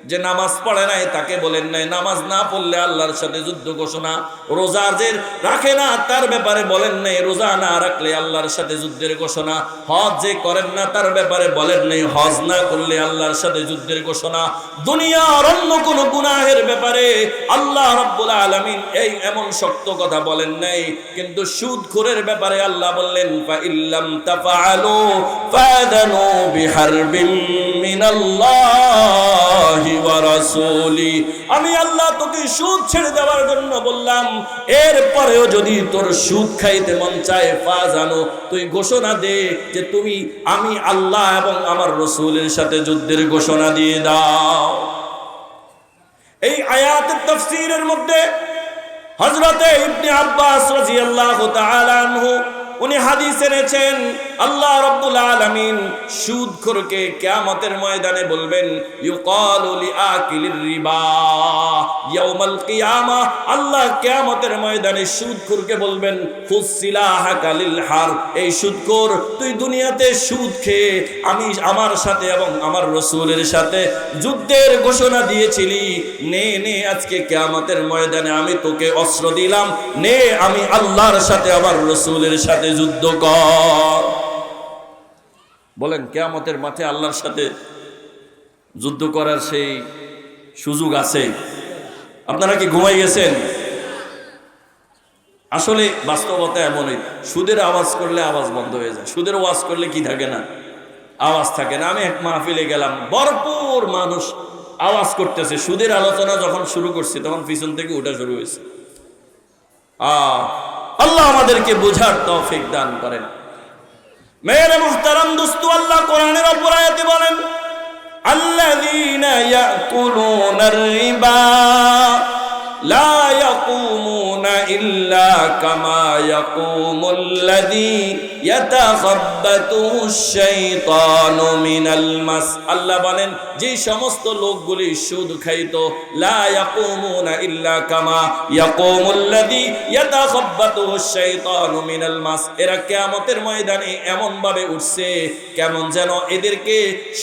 যে নামাজ পড়ে নাই তাকে বলেন নাই নামাজ না পড়লে আল্লাহর সাথে যুদ্ধ ঘোষণা, রোজা যে রাখে না তার ব্যাপারে বলেন নাই রোজা না রাখলে আল্লাহর সাথে যুদ্ধের ঘোষণা, হজ যে করেন না তার ব্যাপারে বলেন নাই হজ না করলে আল্লাহর সাথে যুদ্ধের ঘোষণা। দুনিয়ার অন্য কোন গুনাহের ব্যাপারে আল্লাহ রাব্বুল আলামিন এই এমন শক্ত কথা বলেন নাই, কিন্তু সুদখোরের ব্যাপারে আল্লাহ বললেন ফা ইল্লাম তাফআলু ফাদানু বিহারবিম মিনাল্লাহি ওয়া রাসূলি। আমি আল্লাহ তোকে সুদ ছেড়ে দেওয়ার জন্য বললাম, এরপরেও যদি তোর সুদ খাইতে মন চায় ফাজানো, তুই ঘোষণা দে যে আমি আল্লাহ এবং আমার রাসূলের সাথে যুদ্ধের ঘোষণা দিয়ে দাও। এই আয়াতের তাফসীরের মধ্যে হযরতে ইবনে আব্বাস রাদিয়াল্লাহু তাআলা আনহু উনি হাদিস এনেছেন, আল্লাহ রাব্বুল আলামিন সুদখোরকে কিয়ামতের ময়দানে বলবেন, ইউকালু লিআকিলির রিবা ইয়াউমাল কিয়ামাহ। আল্লাহ কিয়ামতের ময়দানে সুদখোরকে বলবেন, ফুসিলাহাকা লিল হার, এই সুদখোর তুই দুনিয়াতে সুদ খেয়ে আমি আমার সাথে এবং আমার রাসূলের সাথে যুদ্ধের ঘোষণা দিয়েছিলি, নে নে আজকে কিয়ামতের ময়দানে আমি তোকে অস্ত্র দিলাম, নে আমি আল্লাহর সাথে আমার রাসূলের সাথে যুদ্ধ কর। বলেন কিয়ামতের মাঠে আল্লাহর সাথে যুদ্ধ করার সেই সুযোগ আছে? আপনারা কি ঘুমাই গেছেন? আসলে বাস্তবতা এমনই, সুদের আওয়াজ করলে আওয়াজ বন্ধ হয়ে যায়, সুদের ওয়াজ করলে কি থাকে না, আওয়াজ থাকে না। আমি এক মাহফিলে গেলাম, ভরপুর মানুষ আওয়াজ করতেছে, সুদের আলোচনা যখন শুরু করছে তখন পিছন থেকে ওঠা শুরু হয়েছে। আল্লাহ আমাদেরকে বোঝার তৌফিক দান করেন। মেরে মুহতারাম দোস্ত, আল্লাহ কোরআনের অপর আয়াতে বলেন, আল্লাযীনা ইয়াকুলুনার রিবা লা ইয়াকুমুনা ইল্লা কামা ইয়াকুমুল্লাযী ইয়াতাখাব্বাতুহুশ শাইতানু মিনাল মাস। আল্লাহ বলেন, যে সমস্ত লোকগুলি সুদ খাইতো, লা ইয়াকুমুনা ইল্লা কামা ইয়াকুমুল্লাযী ইয়াতাখাব্বাতুহুশ শাইতানু মিনাল মাস, এরা কিয়ামতের ময়দানে এমন ভাবে উঠছে কেমন যেন এদেরকে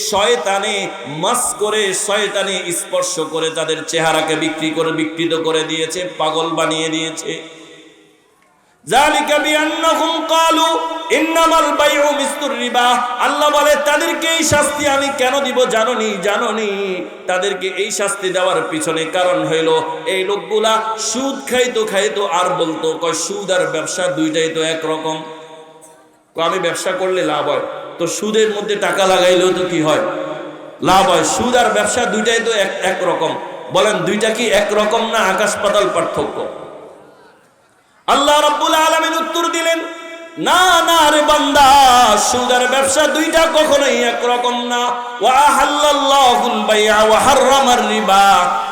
শয়তানে মাস করে, শয়তানে স্পর্শ করে তাদের চেহারাকে বিকৃত করে দিয়েছে, পাগল বানিয়ে দিয়েছে। যালিকা বিআন্নাহুম ক্বালু ইন্নামাল বাইউ মিসলুর রিবা। আল্লাহ বলে তাদেরকে এই শাস্তি আমি কেন দিব জানোনি? তাদেরকে এই শাস্তি দেওয়ার পিছনে কারণ হইল এই লোকগুলা সুদ খাইতো আর বলতো, কয় সুদ আর ব্যবসা দুইটাই তো একরকম। আমি ব্যবসা করলে লাভ হয়, তো সুদের মধ্যে টাকা লাগাইলেও তো কি হয়, লাভ হয়। সুদ আর ব্যবসা দুইটাই তো একরকম। বলেন দুইটা কি একরকম না আকাশ পাতাল পার্থক্য? আল্লাহ রাব্বুল আলামিন উত্তর দিলেন, না না রে বান্দা, সুদ আর ব্যবসা দুইটা কখনোই একরকম না। ওয়া আহাল্লাল্লাহুল বাই'a ওয়া হাররামার রিবা।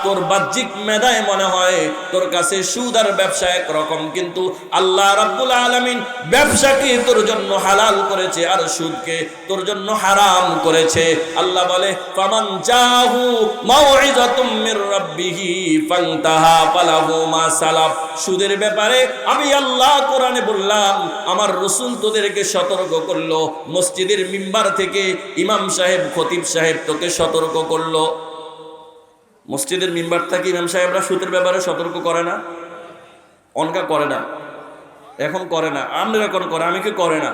তোর বাহ্যিক মেধায় মনে হয় তোর কাছে সুদ আর ব্যবসা একরকম, কিন্তু আল্লাহ রাব্বুল আলামিন ব্যবসাকে তোর জন্য হালাল করেছে আর সুদকে তোর জন্য হারাম করেছে। আল্লাহ বলে, ফামান জাহু মাউইযাতুম মির রাব্বিহি ফান্তাহা ফালাহু মা সালাফ। সুদের ব্যাপারে আমি আল্লাহ কোরআনে বললাম, আমার রাসূল তোদেরকে সতর্ক করলো, মসজিদের মিম্বার থেকে ইমাম সাহেব, খতিব সাহেব তোকে সতর্ক করলো। মসজিদের মিম্বার থেকে ইমাম সাহেবরা সুদের ব্যাপারে সতর্ক করে না? অনকা করে না, এখন করে না। আমরা এখন করে, আমি কি করে না?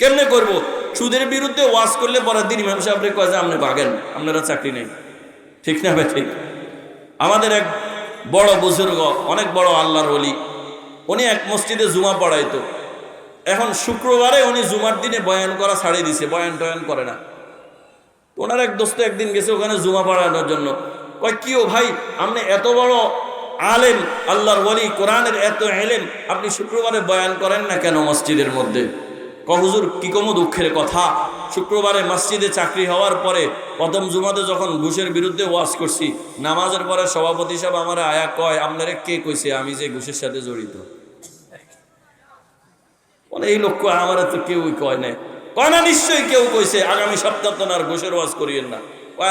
কেমনে করব? সুদের বিরুদ্ধে ওয়াজ করলে পরের দিন ইমাম সাহেবরা কয় যে আপনি ভাগেন, আপনারা চাকরি নেই। ঠিক না ভাই? ঠিক। আমাদের এক বড় বুজুর্গ, অনেক বড় আল্লাহর ওলি, উনি এক মসজিদে জুমা পড়াইতো। এখন শুক্রবারে উনি জুমার দিনে বয়ান করা ছাড়িয়ে দিছে, বয়ান টয়ান করে না। ওনার এক দোস্ত একদিন গেছে ওখানে জুমা পড়ানোর জন্য, কয় কি ও ভাই, আপনি এত বড় আলেম, আল্লাহর ওলি, কোরআনের এত এলেম, আপনি শুক্রবারে বয়ান করেন না কেন মসজিদের মধ্যে? হুজুর কি কমো দুঃখের কথা, শুক্রবারে মসজিদে চাকরি হওয়ার পরে প্রথম জুমাতে যখন ঘুষের বিরুদ্ধে ওয়াজ করছি, নামাজের পরে সভাপতি সাহেব আমার আয়া কয়, আপনারে কে কইছে আমি যে ঘুষের সাথে জড়িত? এই লোক আমার তো কেউই কয় না, নিশ্চয়ই কেউ কইছে আগামী সপ্তাহ তো আর ঘুষের ওয়াজ করিয়েন না।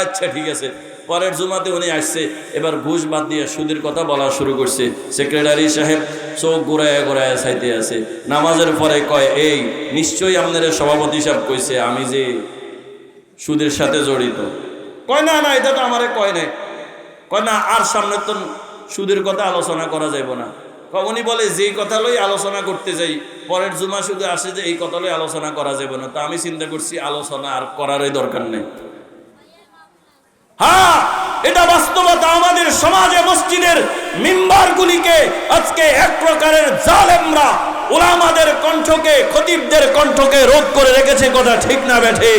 আচ্ছা ঠিক আছে। পরের জুমাতে উনি আসছে, এবার ঘুষ বাদ দিয়ে সুদের কথা বলা শুরু করছে। সেক্রেটারি সাহেব চোখ ঘুরায় ঘুরায় চাইতে আছে। নামাজের পরে কয়, এই নিশ্চয়ই আপনাদের সভাপতি সাহেব কইছে আমি যে সুদের সাথে জড়িত। কয় না না, এটা তো আমারে কয় নাই। কয় না, আর সামনে তো সুদের কথা আলোচনা করা যাইব না। উনি বলে যেই কথা লই আলোচনা করতে যাই, পরের জুমা শুধু আসে যে এই কথা লই আলোচনা করা যাবে না। তা আমি চিন্তা করছি আলোচনা আর করারই দরকার নেই। হ্যাঁ, এটা বাস্তবতা। আমাদের সমাজে মসজিদের মিম্বারগুলিকে আজকে এক প্রকারের জালেমরা উলামাদের কণ্ঠকে, খতিবদের কণ্ঠকে রোধ করে রেখেছে। কথা ঠিক না বেঠে?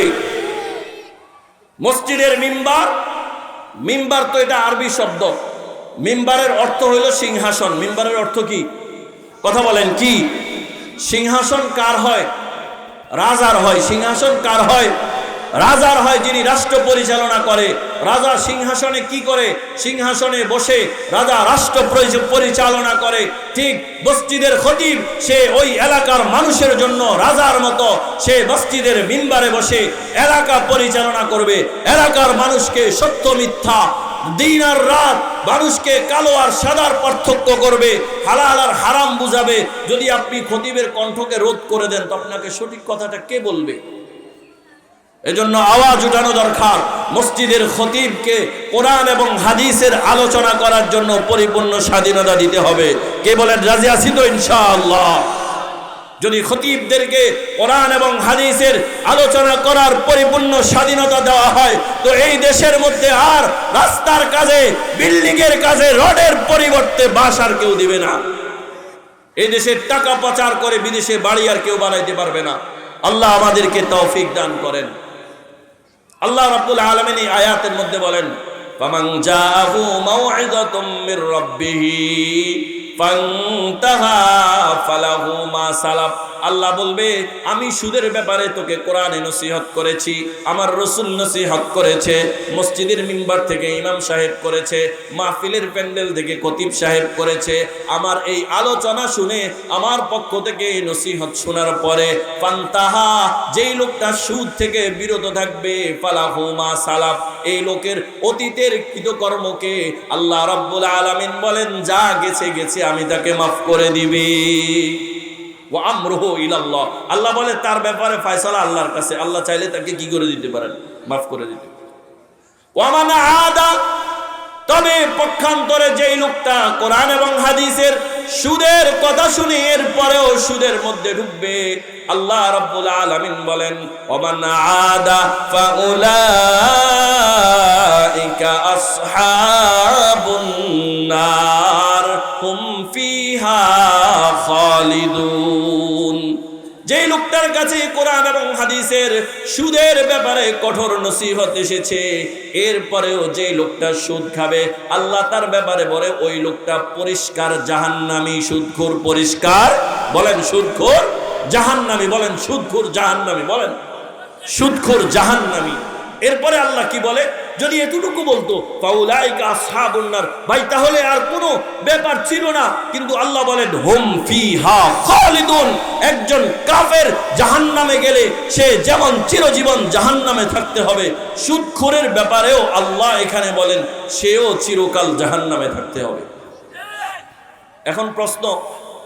মসজিদের মিম্বার তো এটা আরবি শব্দ। মিম্বারের অর্থ হইল সিংহাসন। মিম্বারের অর্থ কি? কথা বলেন কি? সিংহাসন কার হয়? রাজার হয়। সিংহাসন কার হয়? রাজার হয়, যিনি রাষ্ট্র পরিচালনা করে। রাজা সিংহাসনে কি করে? সিংহাসনে বসে রাজা রাষ্ট্র পরিচালনা করে। ঠিক মসজিদের খতিব সে ওই এলাকার মানুষের জন্য রাজার মতো সে মসজিদের মিম্বারে বসে এলাকা পরিচালনা করবে। এলাকার মানুষকে সত্য মিথ্যা, দিন আর রাত, মানুষকে কালো আর সাদার পার্থক্য করবে, হালাল আর হারাম বুঝাবে। যদি আপনি খতিবের কণ্ঠকে রোধ করে দেন তো আপনাকে সঠিক কথাটা কে বলবে? এজন্য আওয়াজ উঠানো দরকার। মসজিদের খতিবকে কোরআন এবং হাদিসের আলোচনা করার জন্য পরিপূর্ণ স্বাধীনতা দিতে হবে। কে বলেন রাজি আছি তো ইনশাআল্লাহ? যদি খতিবদেরকে কোরআন এবং হাদিসের আলোচনা করার পরিপূর্ণ স্বাধীনতা দেওয়া হয় তো এই দেশের মধ্যে আর রাস্তার কাজে, বিল্ডিং এর কাজে রডের পরিবর্তে বাঁশ আর কেউ দিবে না। এই দেশের টাকা পাচার করে বিদেশে বাড়ি আর কেউ বানাইতে পারবে না। আল্লাহ আমাদেরকে তৌফিক দান করেন। আল্লাহ রাব্বুল আলামিন এই আয়াতের মধ্যে বলেন, ফামান জাআহু মাউইযাতুম মির রাব্বিহি ফান্তাহা ফালাহু মা সালাফ। আল্লাহ বলবে, আমি সুদের ব্যাপারে তোকে কোরআনে নসিহত করেছি, আমার রাসূল নসিহত করেছে, মসজিদের মিম্বার থেকে ইমাম সাহেব করেছে, মাহফিলের প্যান্ডেল থেকে খতিব সাহেব করেছে। আমার এই আলোচনা শুনে আমার পক্ষ থেকে নসিহত শোনার পরে ফান্তাহা, যেই লোকটা সুদ থেকে বিরত থাকবে, ফালাহু মা সালাফ, এই লোকের অতীতের কৃতকর্মকে আল্লাহ রাব্বুল আলামিন বলেন যা গেছে গেছে, আমি তাকে মাফ করে দিবি। ওয়া আমরুহু ইলাল্লাহ, আল্লাহ বলে তার ব্যাপারে ফয়সালা আল্লাহর কাছে। আল্লাহ চাইলে তাকে কি করে দিতে পারেন? মাফ করে দিতে। ওয়া মান আদা, তবে পক্ষান্তরে যেই লোকটা কোরআন এবং হাদিসের সুদের কথা শুনে এরপরেও সুদের মধ্যে ঢুকবে, আল্লাহ রাব্বুল আলামিন বলেন ওয়া মান আদা ফাউলাইকা আসহাবুন নার হুম ফিহা খালিদুন। যেই লোকটার কাছে কোরআন এবং হাদিসের সুদের ব্যাপারে কঠোর নসিহত এসেছে, এরপরেও যে লোকটা সুদ খাবে, আল্লাহ তার ব্যাপারে বলে ওই লোকটা পরিষ্কার জাহান্নামী, সুদখোর। পরিষ্কার বলেন সুদখোর জাহান্নামী, বলেন সুদখোর জাহান্নামী, বলেন সুদখোর জাহান্নামী। এরপরে আল্লাহ কি বলে? যদি এতটুকু বলতো ফাউলাইকা আসহাবুন নার, ভাই তাহলে আর কোনো ব্যাপার ছিল না। কিন্তু আল্লাহ বলেন হুম ফিহা খালিদুন, একজন কাফের জাহান্নামে গেলে সে যেমন চিরজীবন জাহান্নামে থাকতে হবে, সুদখোরের ব্যাপারেও আল্লাহ এখানে বলেন সেও চিরকাল জাহান্নামে থাকতে হবে। এখন প্রশ্ন,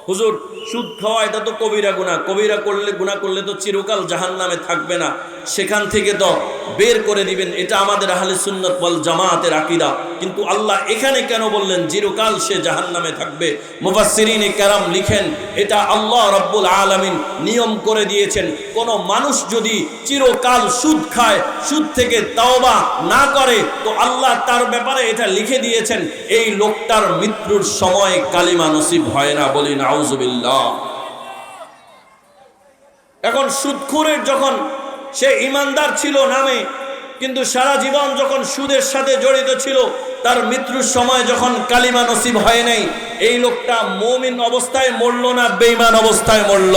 হুজুর সুদ খাওয়া এটা তো কবিরা গুনাহ, কবিরা করলে গুনাহ করলে তো চিরকাল জাহান্নামে থাকবে না, সেখান থেকে তো বের করে দিবেন, এটা আমাদের আহলে সুন্নাত ওয়াল জামাতের আকীদা। কিন্তু আল্লাহ এখানে কেন বললেন চিরকাল সে জাহান্নামে থাকবে? মুফাসসিরিনে কেরাম লিখেন, এটা আল্লাহ রাব্বুল আলামিন নিয়ম করে দিয়েছেন। কোন মানুষ যদি চিরকাল সুদ খায়, সুদ থেকে তাওবা না করে, তো আল্লাহ তার ব্যাপারে এটা লিখে দিয়েছেন এই লোকটার মৃত্যুর সময় কালিমা নসিব হয় না। বলি নাউজুবিল্লাহ। এখন সুদখোরের যখন সে ইমানদার ছিল নামে, কিন্তু সারা জীবন যখন সুদের সাথে জড়িত ছিল, তার মৃত্যুর সময় যখন কালিমা নসিব হয় নাই, এই লোকটা মুমিন অবস্থায় মরল না বেঈমান অবস্থায় মরল?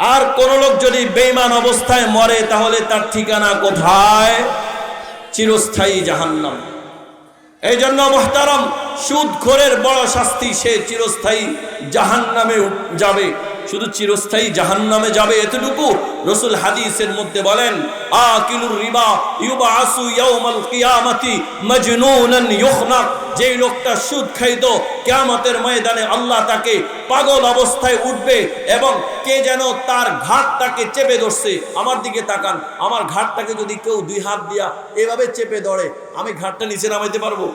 আর কোন লোক যদি বেঈমান অবস্থায় মরে তাহলে তার ঠিকানা কোথায়? চিরস্থায়ী জাহান্নাম। এই জন্য মুহতারাম, সুদখোরের বড় শাস্তি, সে চিরস্থায়ী জাহান্নামে যাবে। শুধু চিরস্থায়ী জাহান্নামে যাবে এতটুকু রাসূল হাদিসের মধ্যে বলেন, আকিলুর রিবা ইউবাসু ইয়াউমাল কিয়ামাতি মাজনুনান ইউখনাক। যেই লোকটা সুদ খাইতো, কিয়ামতের ময়দানে আল্লাহ তাকে পাগল অবস্থায় উঠবে এবং কে যেন তার ঘাটটাকে চেপে ধরছে। আমার দিকে তাকান, আমার ঘাটটাকে যদি কেউ দুই হাত দিয়া এভাবে চেপে ধরে, আমি ঘাটটা নিচে নামাইতে পারবো?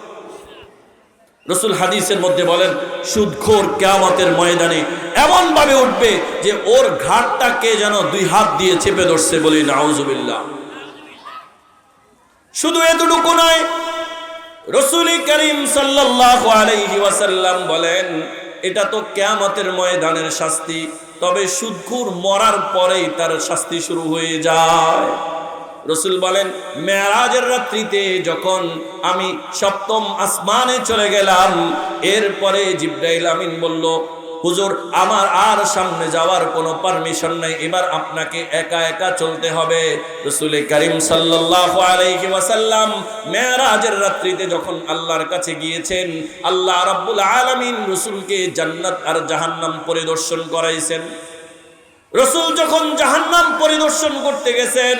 রাসূল হাদিসের মধ্যে বলেন, সুদখোর কিয়ামতের ময়দানে এমন ভাবে উঠবে যে ওর ঘাটটা কে যেন দুই হাত দিয়ে চেপে ধরছে। বলি নাউজুবিল্লাহ। শুধু এতটুকু নয়, রাসূল করিম সাল্লাল্লাহু আলাইহি ওয়াসাল্লাম বলেন, এটা তো কিয়ামতের ময়দানের শাস্তি, তবে সুদখোর মরার পরেই তার শাস্তি শুরু হয়ে যায়। রাসূল বলেন, মেরাজের রাত্রিতে যখন আমি সপ্তম আসমানে চলে গেলাম, এরপরে জিবরাইল আমিন বলল, হুজুর আমার আর সামনে যাওয়ার কোনো পারমিশন নাই, এবার আপনাকে একা একা চলতে হবে। রাসূল করিম সাল্লাল্লাহু আলাইহি ওয়াসাল্লাম মেরাজের রাত্রিতে যখন আল্লাহর কাছে গিয়েছেন, আল্লাহ রাব্বুল আলামিন রাসূলকে জান্নাত আর জাহান্নাম পরিদর্শন করাইছেন। রাসূল যখন জাহান্নাম পরিদর্শন করতে গেছেন,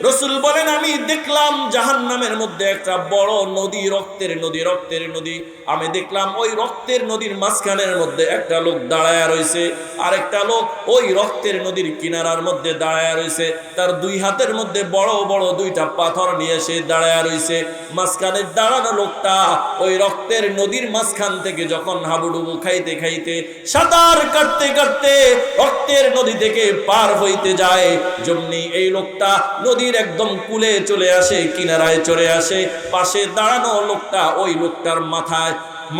রাসূল বলেন, আমি দেখলাম জাহান্নামের মধ্যে একটা বড় নদী, রক্তের নদী, রক্তের নদী। আমি দেখলাম ওই রক্তের নদীর মাঝখানের মধ্যে একটা লোক দাঁড়ায়া রয়েছে, আর একটা লোক ওই রক্তের নদীর কিনারার মধ্যে দাঁড়ায়া রয়েছে। তার দুই হাতের মধ্যে বড় বড় দুইটা পাথর নিয়ে সে দাঁড়ায়া রয়েছে। মাঝখানে দাঁড়ানো লোকটা ওই রক্তের নদীর মাঝখান থেকে যখন হাবুডুবু খাইতে খাইতে, সাঁতার কাটতে কাটতে রক্তের নদী থেকে পার হইতে যায়, যেমনি এই লোকটা নদীর একদম কূলে চলে আসে, কিনারায় চলে আসে, পাশে দাঁড়ানো লোকটা ওই লোকটার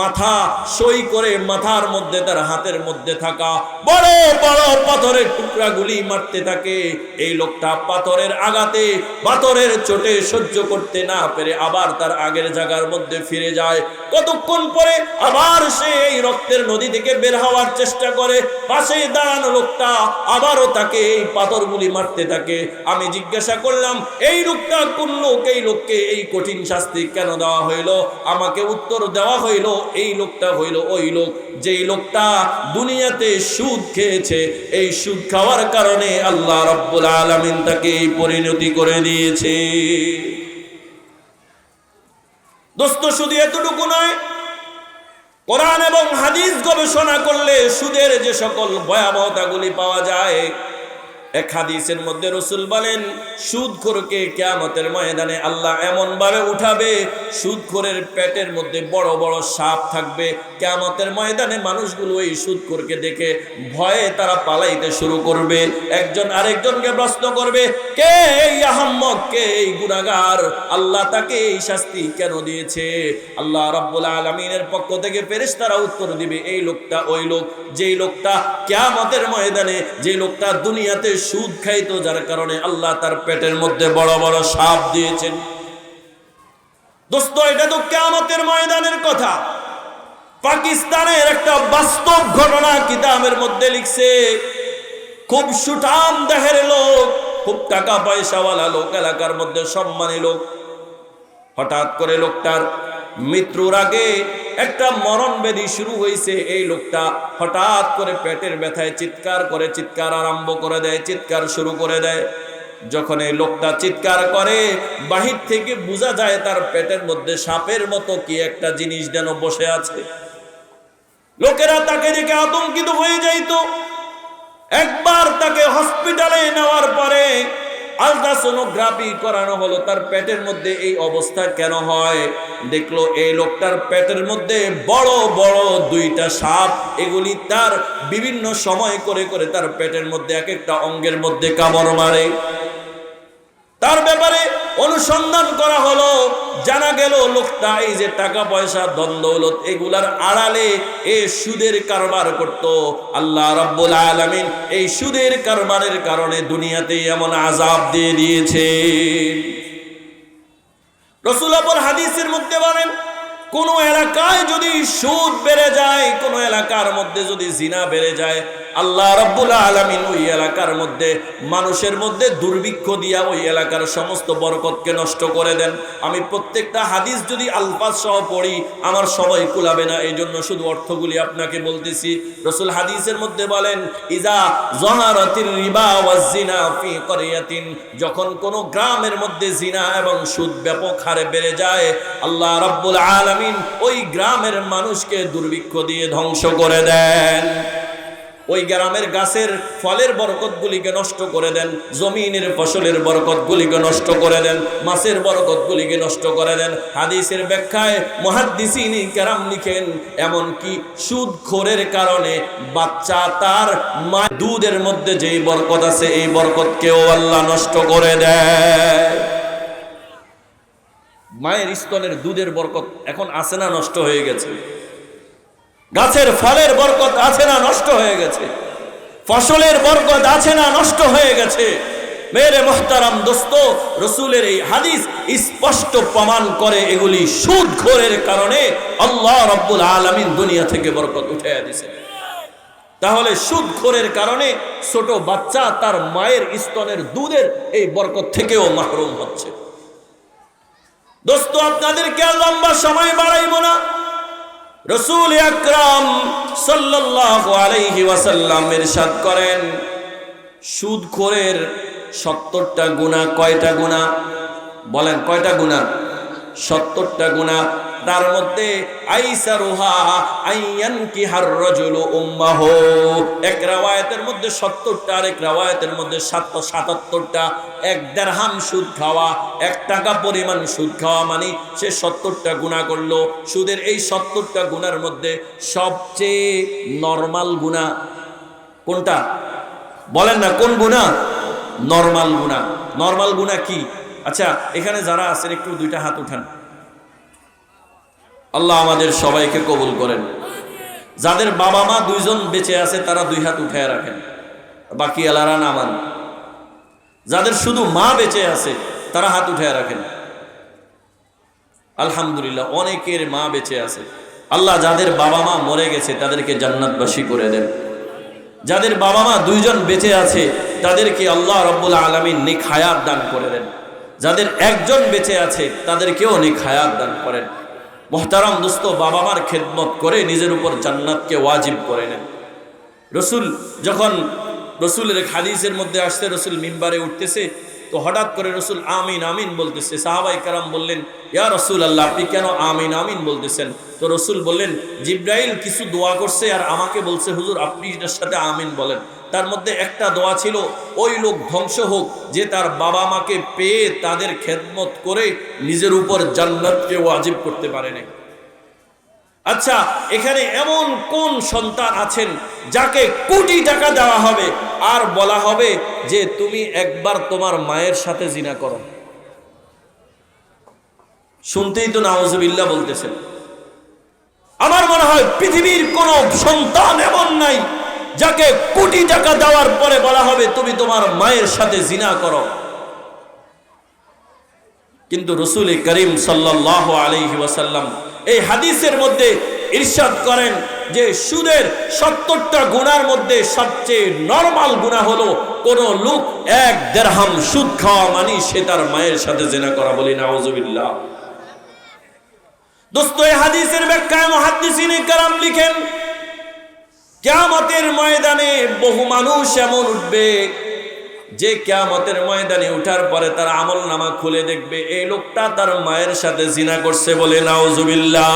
মাথা সই করে মাথার মধ্যে তার হাতের মধ্যে থাকা বড় বড় পাথরের টুকরাগুলি মারতে থাকে। এই লোকটা পাথরের আঘাতে, পাথরের চোটে সহ্য করতে না পেরে আবার তার আগের জায়গার মধ্যে ফিরে যায়। কতক্ষণ পরে আবার সে এই রক্তের নদী থেকে বের হওয়ার চেষ্টা করে। পাশে দাঁড়ানো লোকটা আবারও তাকে এই পাথরগুলি মারতে থাকে। আমি জিজ্ঞাসা করলাম, এই লোকটা কোন লোক? এই লোককে এই কঠিন শাস্তি কেন দেওয়া হইল? আমাকে উত্তর দেওয়া হইল, এই লোকটা হইল ওই লোক যেই লোকটা দুনিয়াতে সুদ খেয়েছে। এই সুদ খাওয়ার কারণে আল্লাহ রাব্বুল আলামিন তাকে এই পরিণতি করে দিয়েছে। দোস্ত, শুধু এতটুকু নয়, কোরআন এবং হাদিস গবেষণা করলে সুদের যে সকল ভয়াবহতাগুলি পাওয়া যায়, এক হাদিসের মধ্যে রাসূল বলেন, সুদখোরকে কিয়ামতের ময়দানে আল্লাহ এমন ভাবে উঠাবে, সুদখোরের পেটের মধ্যে বড় বড় সাপ থাকবে। কিয়ামতের ময়দানে মানুষগুলো এই সুদখোরকে দেখে ভয়ে তারা পালাইতে শুরু করবে। একজন আরেকজনকে প্রশ্ন করবে, কে এই আহাম্মক, কে এই গুনাহগার? আল্লাহ তাকে এই শাস্তি কেন দিয়েছে? আল্লাহ রাব্বুল আলামিনের পক্ষ থেকে ফেরেশতারা উত্তর দিবে, এই লোকটা ওই লোক যেই লোকটা কিয়ামতের ময়দানে, যে লোকটা দুনিয়াতে সুদ খাইতো, যার কারণে আল্লাহ তার পেটের মধ্যে বড় বড় সাপ দিয়েছেন। দোস্ত, এটা তো কিয়ামতের ময়দানের কথা। পাকিস্তানের একটা বাস্তব ঘটনা কিতাবের মধ্যে লিখছে। খুব সুঠাম দেহের লোক, খুব টাকা পয়সাওয়ালা লোক, এলাকার মধ্যে সম্মানী লোক। হঠাৎ করে লোকটার মৃত্যুর আগে একটা মরণ ব্যাধি শুরু হয়েছে। এই লোকটা হঠাৎ করে পেটের ব্যথায় চিৎকার আরম্ভ করে দেয়, চিৎকার শুরু করে দেয়। যখন এই লোকটা চিৎকার করে, বাহির থেকে বোঝা যায় তার পেটের মধ্যে সাপের মতো কি একটা জিনিস যেন বসে আছে। লোকেরা তাকে দেখে আতঙ্কিত হয়ে যাইত। একবার তাকে হসপিটালে নেওয়ার পরে আলট্রাসোনোগ্রাফি করানো হলো, তার পেটের মধ্যে এই অবস্থা কেন হয়। দেখলো এই লোকটার পেটের মধ্যে বড় বড় দুইটা সাপ, এগুলি তার বিভিন্ন সময় করে করে তার পেটের মধ্যে এক একটা অঙ্গের মধ্যে কামড় মারে। তার ব্যাপারে অনুসন্ধান করা হলো, জানা গেল লোকটা এই যে টাকা পয়সা ধন দৌলত এগুলার আড়ালে এই সুদের কারবার করত। আল্লাহ রাব্বুল আলামিন এই সুদের কারবারের কারণে দুনিয়াতে এমন আযাব দিয়ে দিয়েছে। রাসূল আবার হাদিসের মধ্যে বলেন, কোনো এলাকায় যদি সুদ বেড়ে যায়, কোনো এলাকার মধ্যে যদি জিনা বেড়ে যায়, আল্লাহ রাব্বুল আলামিন ওই এলাকার মধ্যে মানুষের মধ্যে দুর্ভিক্ষ দিয়া ওই এলাকার সমস্ত বরকতকে নষ্ট করে দেন। আমি প্রত্যেকটা হাদিস যদি আলফাজ সহ পড়ি আমার সবাই কুলাবে না, এই জন্য শুধু অর্থগুলি আপনাকে বলতেছি। রাসূল হাদিসের মধ্যে বলেন, ইজা যাহারাতির রিবা ওয়াজ জিনা ফি ক্বরিয়াতিন, যখন কোন গ্রামের মধ্যে জিনা এবং সুদ ব্যাপক হারে বেড়ে যায়, আল্লাহ রাব্বুল আলামিন ওই গ্রামের মানুষকে দুর্ভিক্ষ দিয়ে ধ্বংস করে দেন। ওই গ্রামের গাছের ফলের বরকতগুলিকে নষ্ট করে দেন, জমিনের ফসলের বরকতগুলিকে নষ্ট করে দেন, মাছের বরকতগুলিকে নষ্ট করে দেন। হাদিসের ব্যাখ্যায় মুহাদ্দিসিন কেরাম লিখেন, এমনকি সুদখোরের কারণে বাচ্চা তার মা দুধের মধ্যে যেই বরকত আছে এই বরকতকেও আল্লাহ নষ্ট করে দেয়। মায়ের স্তনের দুধের বরকত এখন আছে না নষ্ট হয়ে গেছে? গাছের ফলের বরকত আছে না নষ্ট হয়ে গেছে? ফসলের বরকত আছে না নষ্ট হয়ে গেছে? মেরে মুহতারাম দোস্ত, রাসূলের এই হাদিস স্পষ্ট প্রমাণ করে এগুলি সুদখোরের কারণে আল্লাহ রাব্বুল আলামিন দুনিয়া থেকে বরকত উঠাইয়া দিয়েছে। তাহলে সুদখোরের কারণে ছোট বাচ্চা তার মায়ের স্তনের দুধের এই বরকত থেকেও মাহরুম হচ্ছে। দোস্ত, আপনাদেরকে লম্বা সময় বাড়াইব না। রাসূল আকরাম সাল্লাল্লাহু আলাইহি ওয়াসাল্লাম ইরশাদ করেন, সুদখোরের 70টা গুনাহ। কয়টা গুনাহ বলেন? কয়টা গুনাহ? 70টা গুনাহ। তার মধ্যে আইসারুহা আইয়ান কি হার রাজুলু উম্মাহু, এক riwayaতের মধ্যে 70টা, আর এক riwayaতের মধ্যে 777টা। এক দিরহাম সুদ খাওয়া, 1 টাকা পরিমাণ সুদ খাওয়া মানে সে 70টা গুনাহ করলো। সুদের এই 70টা গুনার মধ্যে সবচেয়ে নরমাল গুনাহ কোনটা বলেন না? কোন গুনাহ? নরমাল গুনাহ। নরমাল গুনাহ কি? আচ্ছা, এখানে যারা আছেন একটু 2টা হাত উঠান। আল্লাহ আমাদের সবাইকে কবুল করেন। যাদের বাবা মা 2 জন বেঁচে আছে তারা 2 হাত উঠায় রাখেন, বাকি আলারা নামান। যাদের শুধু মা বেঁচে আছে তারা হাত উঠায় রাখেন। আলহামদুলিল্লাহ, অনেকের মা বেঁচে আছে। আল্লাহ যাদের বাবা মা মরে গেছে তাদেরকে জান্নাতবাসী করে দেন। যাদের বাবা মা 2 জন বেঁচে আছে তাদেরকে আল্লাহ রাব্বুল আলামিন নেক হায়াত দান করে দেন। যাদের 1 জন বেঁচে আছে তাদেরকেও নেক হায়াত দান করেন। মুহতারাম দোস্ত, বাবা মার খেদমত করে নিজের উপর জান্নাতকে ওয়াজিব করে নেন। রাসূল যখন রাসূলের হাদিসের মধ্যে আসছে, রাসূল মিম্বারে উঠতেছে, তো হঠাৎ করে রাসূল আমিন আমিন বলতেছে। সাহাবায়ে কেরাম বললেন, ইয়া রাসূলুল্লাহ, আপনি কেন আমিন আমিন বলতেছেন? তো রাসূল বললেন, জিবরাইল কিছু দোয়া করছে আর আমাকে বলছে হুজুর আপনি এটার সাথে আমিন বলেন। তার মধ্যে একটা দোয়া ছিল, ওই লোক ধ্বংস হোক যে তার বাবা মাকে পেয়ে তাদের খেদমত করে নিজের উপর জান্নাতকে ওয়াজিব করতে পারে না। আচ্ছা, এখানে এমন কোন সন্তান আছেন যাকে কোটি টাকা দেওয়া হবে আর বলা হবে যে তুমি একবার তোমার মায়ের সাথে জিনা করো? শুনতেই তো নাউজুবিল্লাহ বলতেছেন। আমার মনে হয় পৃথিবীর কোন সন্তান এমন নাই যাকে কোটি টাকা দেওয়ার পরে বলা হবে তুমি তোমার মায়ের সাথে জিনা করো। কিন্তু রাসূল করিম সাল্লাল্লাহু আলাইহি ওয়াসাল্লাম এই হাদিসের মধ্যে ইরশাদ করেন যে সুদের 70টা গুনার মধ্যে সবচেয়ে নরমাল গুনাহ হলো কোন লোক 1 দিরহাম সুদ খাওয়া মানে সে তার মায়ের সাথে জিনা করা। বলি নাউজুবিল্লাহ। দোস্ত, এই হাদিসের ব্যাখ্যায় মুহাদ্দিসিনে কেরাম লিখেন, কিয়ামতের ময়দানে বহু মানুষ এমন উঠবে যে কিয়ামতের ময়দানে ওঠার পরে তার আমলনামা খুলে দেখবে এই লোকটা তার মায়ের সাথে জিনা করছে। বলে নাউজুবিল্লাহ।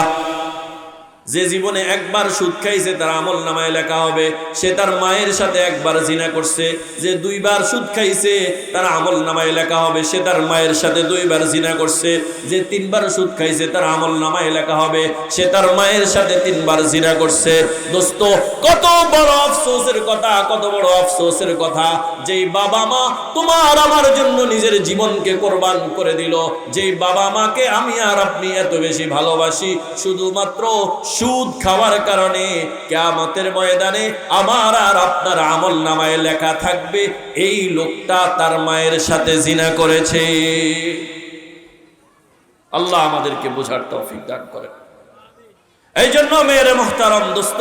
যে জীবনে একবার সুদ খাইছে তার আমলনামায় লেখা হবে সে তার মায়ের সাথে একবার জিনা করছে। যে 2 বার সুদ খাইছে তার আমলনামায় লেখা হবে সে তার মায়ের সাথে 2 বার জিনা করছে। যে 3 বার সুদ খাইছে তার আমলনামায় লেখা হবে সে তার মায়ের সাথে 3 বার জিনা করছে। দোস্ত, কত বড় আফসোসের কথা, কত বড় আফসোসের কথা। যেই বাবা মা তোমার আমার জন্য নিজের জীবনকে কোরবান করে দিল, যেই বাবা মাকে আমি আর আপনি এত বেশি ভালোবাসি, শুধুমাত্র সুদ খাওয়ার কারণে কিয়ামতের ময়দানে আমার আর আপনার আমলনামায় লেখা থাকবে এই লোকটা তার মায়ের সাথে জিনা করেছে। আল্লাহ আমাদেরকে বোঝার তৌফিক দান করেন। এই জন্য মেয়েরে মুহতারাম দোস্ত,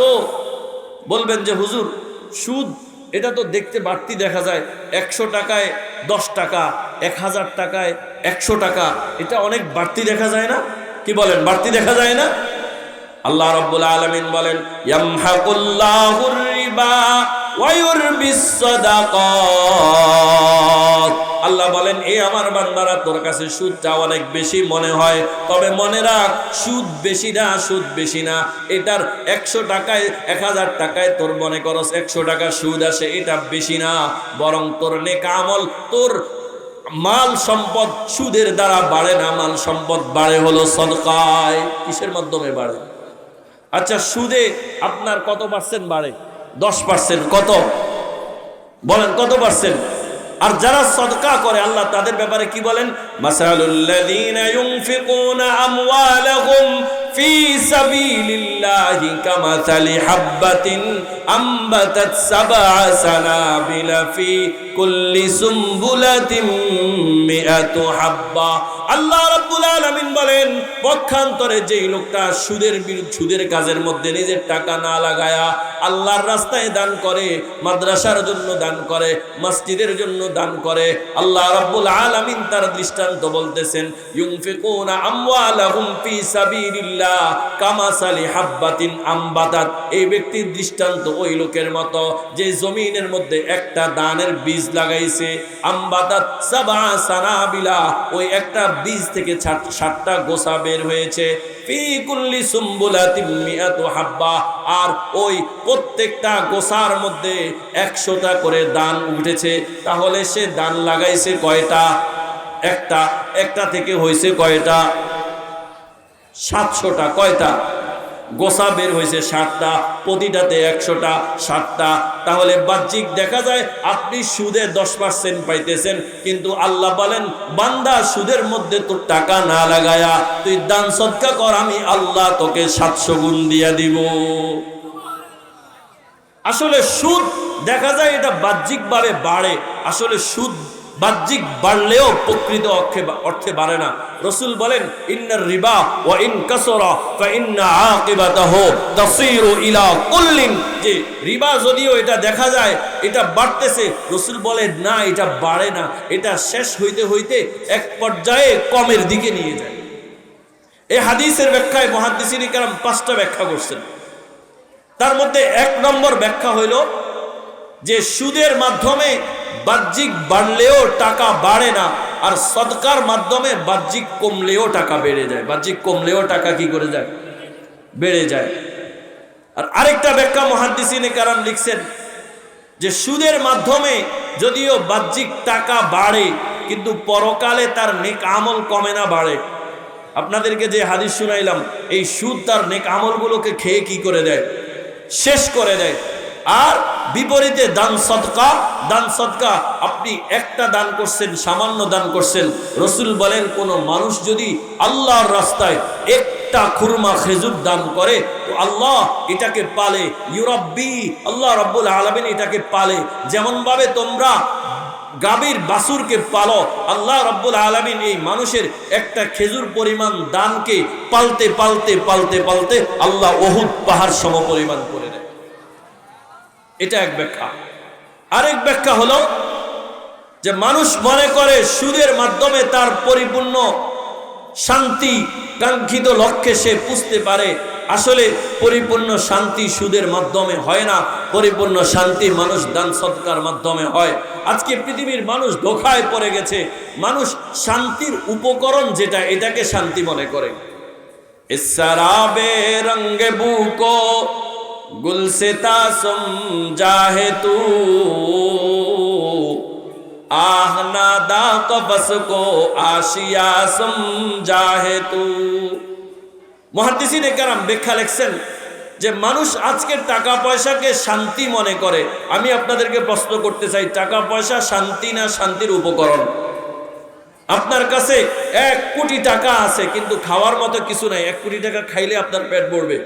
বলবেন যে হুজুর সুদ এটা তো দেখতে বাড়তি দেখা যায়, 100 টাকায় 10 টাকা, 1000 টাকায় 100 টাকা, এটা অনেক বাড়তি দেখা যায় না? কি বলেন, বাড়তি দেখা যায় না? আল্লাহ রাব্বুল আলামিন বলেন ইয়ামহাকুল্লাহুর রিবা ওয়া ইউরবিস সাদাকাত। আল্লাহ বলেন এ আমার বান্দারা, তোর কাছে সুদটা অনেক বেশি মনে হয়, তবে মনে রাখ সুদ বেশি না, সুদ বেশি না। এটার 100 টাকায় 1000 টাকায় তোর মনে করস 100 টাকা সুদ আসে, এটা বেশি না, বরং তোর নেক আমল, তোর মাল সম্পদ সুদের দ্বারা বাড়ে না, মাল সম্পদ বাড়ে হলো সদকায়। কিসের মাধ্যমে বাড়ে? আচ্ছা সুদে আপনার কত পার্সেন্ট বাড়ে? 10%। কত বলেন, কত পার্সেন্ট? আর যারা সদকা করে আল্লাহ তাদের ব্যাপারে কি বলেন? মাসালুল লাযীনা ইউনফিকুনা আমওয়ালাহুম ফি সাবিলিল্লাহি কামাসালি হাববাতিন আমবাতাত সাবআ সানাবিলা ফি কুল্লি সুমবুলাতিন মিআতু হাব্বা। আল্লাহ রাব্বুল আলামিন বলেন পক্ষান্তরে যেই লোকটা সুদের কাজের মধ্যে নিজের টাকা না লাগায়া আল্লাহর রাস্তায় দান করে, মাদ্রাসার জন্য দান করে, মসজিদের জন্য দান করে, আল্লাহ রাব্বুল আলামিন তার দৃষ্টান্ত বলতেছেন ইউনফিকুনা আমওয়ালাহুম ফি সাবিলিল্লাহ কামাসালি হাববাতিন আমবাতাত। এই ব্যক্তির দৃষ্টান্ত ওই লোকের মতো যে জমিনের মধ্যে একটা দানের বীজ লাগাইছে, আমবাতাত সাবআ সানাবিলা, ওই একটা বীজ থেকে 60টা গোছা বের হয়েছে, ফি কুল্লি সুমবুলাতিন মিআতু হাব্বা, আর ওই প্রত্যেকটা গোছার মধ্যে 100টা করে দান উঠেছে। তাহলে সে দান লাগাইছে কয়টা? একটা থেকে হয়েছে কয়টা? 700টা। কয়টা গোছা বের হয়েছে? 60টা, প্রতিটাতে 100টা, 60টা। তাহলে বাহ্যিক দেখা যায় আপনি সুদে 10% পাইতেছেন, কিন্তু আল্লাহ বলেন বান্দা সুদের মধ্যে তোর টাকা না লাগায়া তুই দান সদকা কর, আমি আল্লাহ তোকে 700 গুণ দিয়া দিব। আসলে সুদ দেখা যায় এটা বাহ্যিকভাবে বাড়ে, আসলে সুদ বাহ্যিক বাড়লেও প্রকৃত অর্থে বাড়ে না। রাসূল বলেন ইন্নার রিবা ওয়া ইন কাসরা ফা ইন্না আকিবাতাহু তাসিরু ইলা কুল্লিন, যে রিবা যদিও এটা দেখা যায় এটা বাড়তেছে, রাসূল বলেন না, এটা বাড়ে না, এটা শেষ হইতে হইতে এক পর্যায়ে কমের দিকে নিয়ে যায়। এই হাদিসের ব্যাখ্যায় মুহাদ্দিসিনে কেরাম 5টা ব্যাখ্যা করছেন। তার মধ্যে 1 নম্বর ব্যাখ্যা হইল যে সুদের মাধ্যমে বাহ্যিক বাড়লেও টাকা বাড়ে না, আর সদকার মাধ্যমে বাহ্যিক কমলেও টাকা বেড়ে যায়। বাহ্যিক কমলেও টাকা কি করে যায়? বেড়ে যায়। আর আরেকটা ব্যাখ্যা মুহাদ্দিসিনে কেরাম লিখছেন যে সুদের মাধ্যমে যদিও বাহ্যিক টাকা বাড়ে, কিন্তু পরকালে তার নেক আমল কমে না, বাড়ে। আপনাদেরকে যে হাদিস শুনাইলাম, এই সুদ তার নেক আমলগুলোকে খেয়ে কি করে দেয়? শেষ করে দেয়। আর বিপরীতে দান সদকা আপনি একটা দান করছেন, সামান্য দান করছেন, রাসূল বলেন কোন মানুষ যদি আল্লাহর রাস্তায় একটা খুরমা খেজুর দান করে তো আল্লাহ এটাকে পালে, ইউরাব্বি, আল্লাহ রাব্বুল আলামিন এটাকে পালে। যেমন ভাবে তোমরা গাভীর বাছুরকে পালো, আল্লাহ রাব্বুল আলামিন এই মানুষের একটা খেজুর পরিমাণ দানকে পালতে পালতে পালতে পালতে আল্লাহ উহুদ পাহাড় সম পরিমাণ করে দেয়। এটা এক ব্যাখ্যা। আরেক ব্যাখ্যা হলো যে মানুষ মনে করে সুদের মাধ্যমে তার পরিপূর্ণ শান্তি কাঙ্ক্ষিত লক্ষ্যে সে পুষতে পারে। আসলে পরিপূর্ণ শান্তি সুদের মাধ্যমে হয় না, পরিপূর্ণ শান্তি মানুষ দান সদকার মাধ্যমে হয়। আজকে পৃথিবীর মানুষ ধোঁকায় পড়ে গেছে, মানুষ শান্তির উপকরণ যেটা এটাকে শান্তি মনে করে। ইসরাবে রঙ্গে বুকো গুলসিতা সমঝাহে তু আহ নাদা কবস কো আশিয়া সমঝাহে তু। মুহাদ্দিসিনে কেরাম ব্যাখ্যা লিখছেন যে মানুষ আজকের টাকা পয়সাকে শান্তি মনে করে। আমি আপনাদেরকে প্রশ্ন করতে চাই, টাকা পয়সা শান্তি না শান্তির উপকরণ? আপনার কাছে 1 কোটি টাকা আছে কিন্তু খাওয়ার মতো কিছু নাই, 1 কোটি টাকা খাইলে আপনার পেট ভরবে?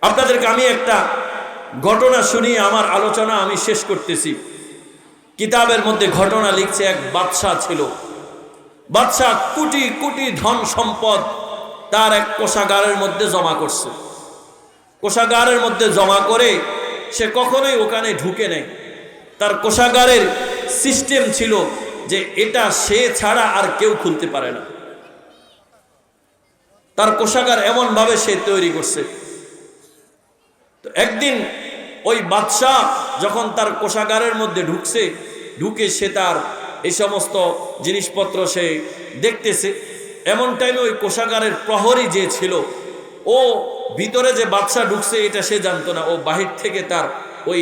আপনাদেরকে আমি একটা ঘটনা শুনিয়ে আমার আলোচনা আমি শেষ করতেছি। কিতাবের মধ্যে ঘটনা লিখছে, এক বাদশা ছিল। বাদশা কোটি কোটি ধন সম্পদ, তার এক কোষাগারের মধ্যে জমা করছে। কোষাগারের মধ্যে জমা করে সে কখনোই ওখানে ঢুকে নেই। তার কোষাগারের সিস্টেম ছিল যে এটা সে ছাড়া আর কেউ খুলতে পারে না। তার কোষাগার এমন ভাবে সে তৈরি করছে। তো একদিন ওই বাদশাহ যখন তার কোষাগারের মধ্যে ঢুকে সে তার এই সমস্ত জিনিসপত্র সে দেখতেছে, এমন টাইমে ওই কোষাগারের প্রহরী যে ছিল, ও ভিতরে যে বাদশাহ ঢুকছে এটা সে জানতো না। ও বাহির থেকে তার ওই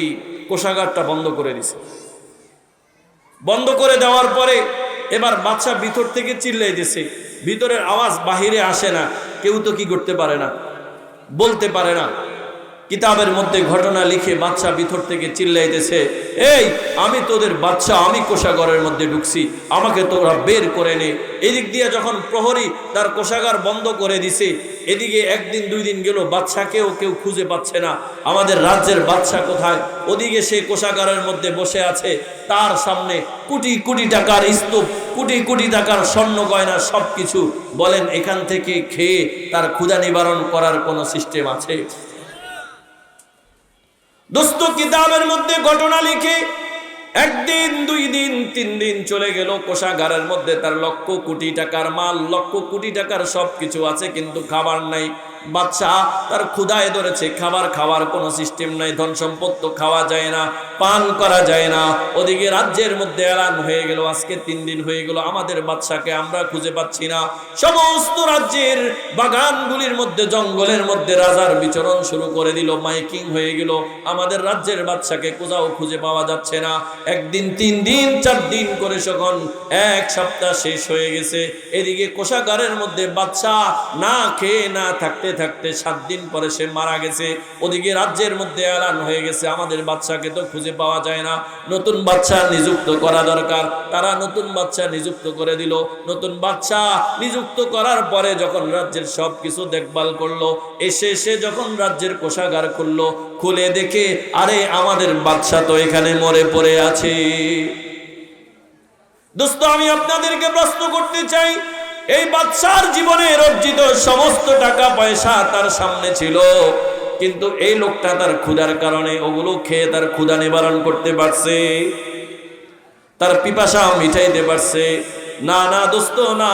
কোষাগারটা বন্ধ করে দিছে। বন্ধ করে দেওয়ার পরে এবার বাদশাহ ভিতর থেকে চিল্লাইতেছে, ভিতরের আওয়াজ বাহিরে আসে না। কেউ তো কি করতে পারে না, বলতে পারে না। কিতাবের মধ্যে ঘটনা লিখে বাদশাহ ভিতর থেকে চিল্লাইতেছে, এই আমি তোদের বাদশাহ, আমি কোষাগারের মধ্যে ঢুকছি, আমাকে তোরা বের করে নে। এদিক দিয়ে যখন প্রহরী তার কোষাগার বন্ধ করে দিছে, এদিকে একদিন দুই দিন গেল, বাদশাকেও কেউ খুঁজে পাচ্ছে না, আমাদের রাজ্যের বাদশাহ কোথায়। ওদিকে সে কোষাগারের মধ্যে বসে আছে, তার সামনে কোটি কোটি টাকার স্তূপ, কোটি কোটি টাকার স্বর্ণ গয়না সবকিছু। বলেন এখান থেকে খেয়ে তার ক্ষুধা নিবারণ করার কোনো সিস্টেম আছে? দোস্ত, কিতাবের মধ্যে ঘটনা লিখে একদিন দুই দিন তিন দিন চলে গেল। কোষাগারের মধ্যে তার লক্ষ কোটি টাকার মাল, লক্ষ কোটি টাকার সবকিছু আছে, কিন্তু খাবার নাই। বাদশাহ তার ক্ষুধায় ধরেছে, খাবার খাওয়ার কোনো সিস্টেম নাই, ধন সম্পদ তো খাওয়া যায় না, পান করা যায় না। ওদিকে রাজ্যের মধ্যে এলান হয়ে গেল, আজকে 3 দিন হয়ে গেল আমাদের বাদশাকে আমরা খুঁজে পাচ্ছি না। সমস্ত রাজ্যের বাগানগুলির মধ্যে, জঙ্গলের মধ্যে রাজার বিচরণ শুরু করে দিল, মাইকিং হয়ে গেল, আমাদের রাজ্যের বাদশাকে কোথাও খুঁজে পাওয়া যাচ্ছে না। একদিন 3 দিন 4 দিন করে যখন 1 সপ্তাহ শেষ হয়ে গেছে, এদিকে কোষাগারের মধ্যে বাদশাহ না খেয়ে না থাকতে থাকতে 7 দিন পরে সে মারা গেছে। ওদিকে রাজ্যের মধ্যে এলান হয়ে গেছে, আমাদের বাদশাকে তো খুঁজে পাওয়া যায় না, নতুন বাদশা নিযুক্ত করা দরকার। তারা নতুন বাদশা নিযুক্ত করে দিল। নতুন বাদশা নিযুক্ত করার পরে যখন রাজ্যের সবকিছু দেখভাল করলো, এসে যখন রাজ্যের কোষাগার খুললো, খুলে দেখে আরে আমাদের বাদশা তো এখানে মরে পড়ে আছে। দোস্ত, আমি আপনাদেরকে প্রশ্ন করতে চাই, এই বাদশার জীবনের অর্জিত সমস্ত টাকা পয়সা তার সামনে ছিল, কিন্তু এই লোকটা তার ক্ষুধার কারণে ওগুলো খেয়ে তার ক্ষুধা নিবারণ করতে পারছে, তার পিপাসা মিটাইতে পারছে? না না দোস্ত, না।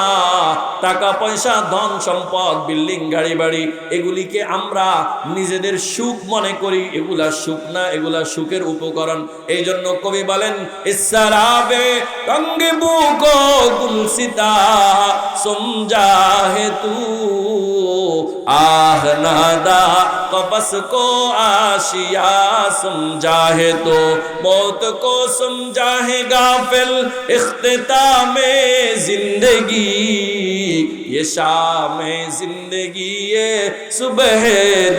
টাকা পয়সা, ধন সম্পদ, বিল্ডিং, গাড়ি বাড়ি, এগুলিকে আমরা নিজেদের সুখ মনে করি, এগুলা সুখ না, এগুলা সুখের উপকরণ। এই জন্য কবি বলেন, ইসরাবে রঙ্গে বুকো গুলসিতা সমঝা হে তু আহ নাদা কবস কো আশিয়া সমঝা হে তো মौत को समझा है गाफिल इख्तितामे जिंदगी ये शाम जिंदगी ये सुबह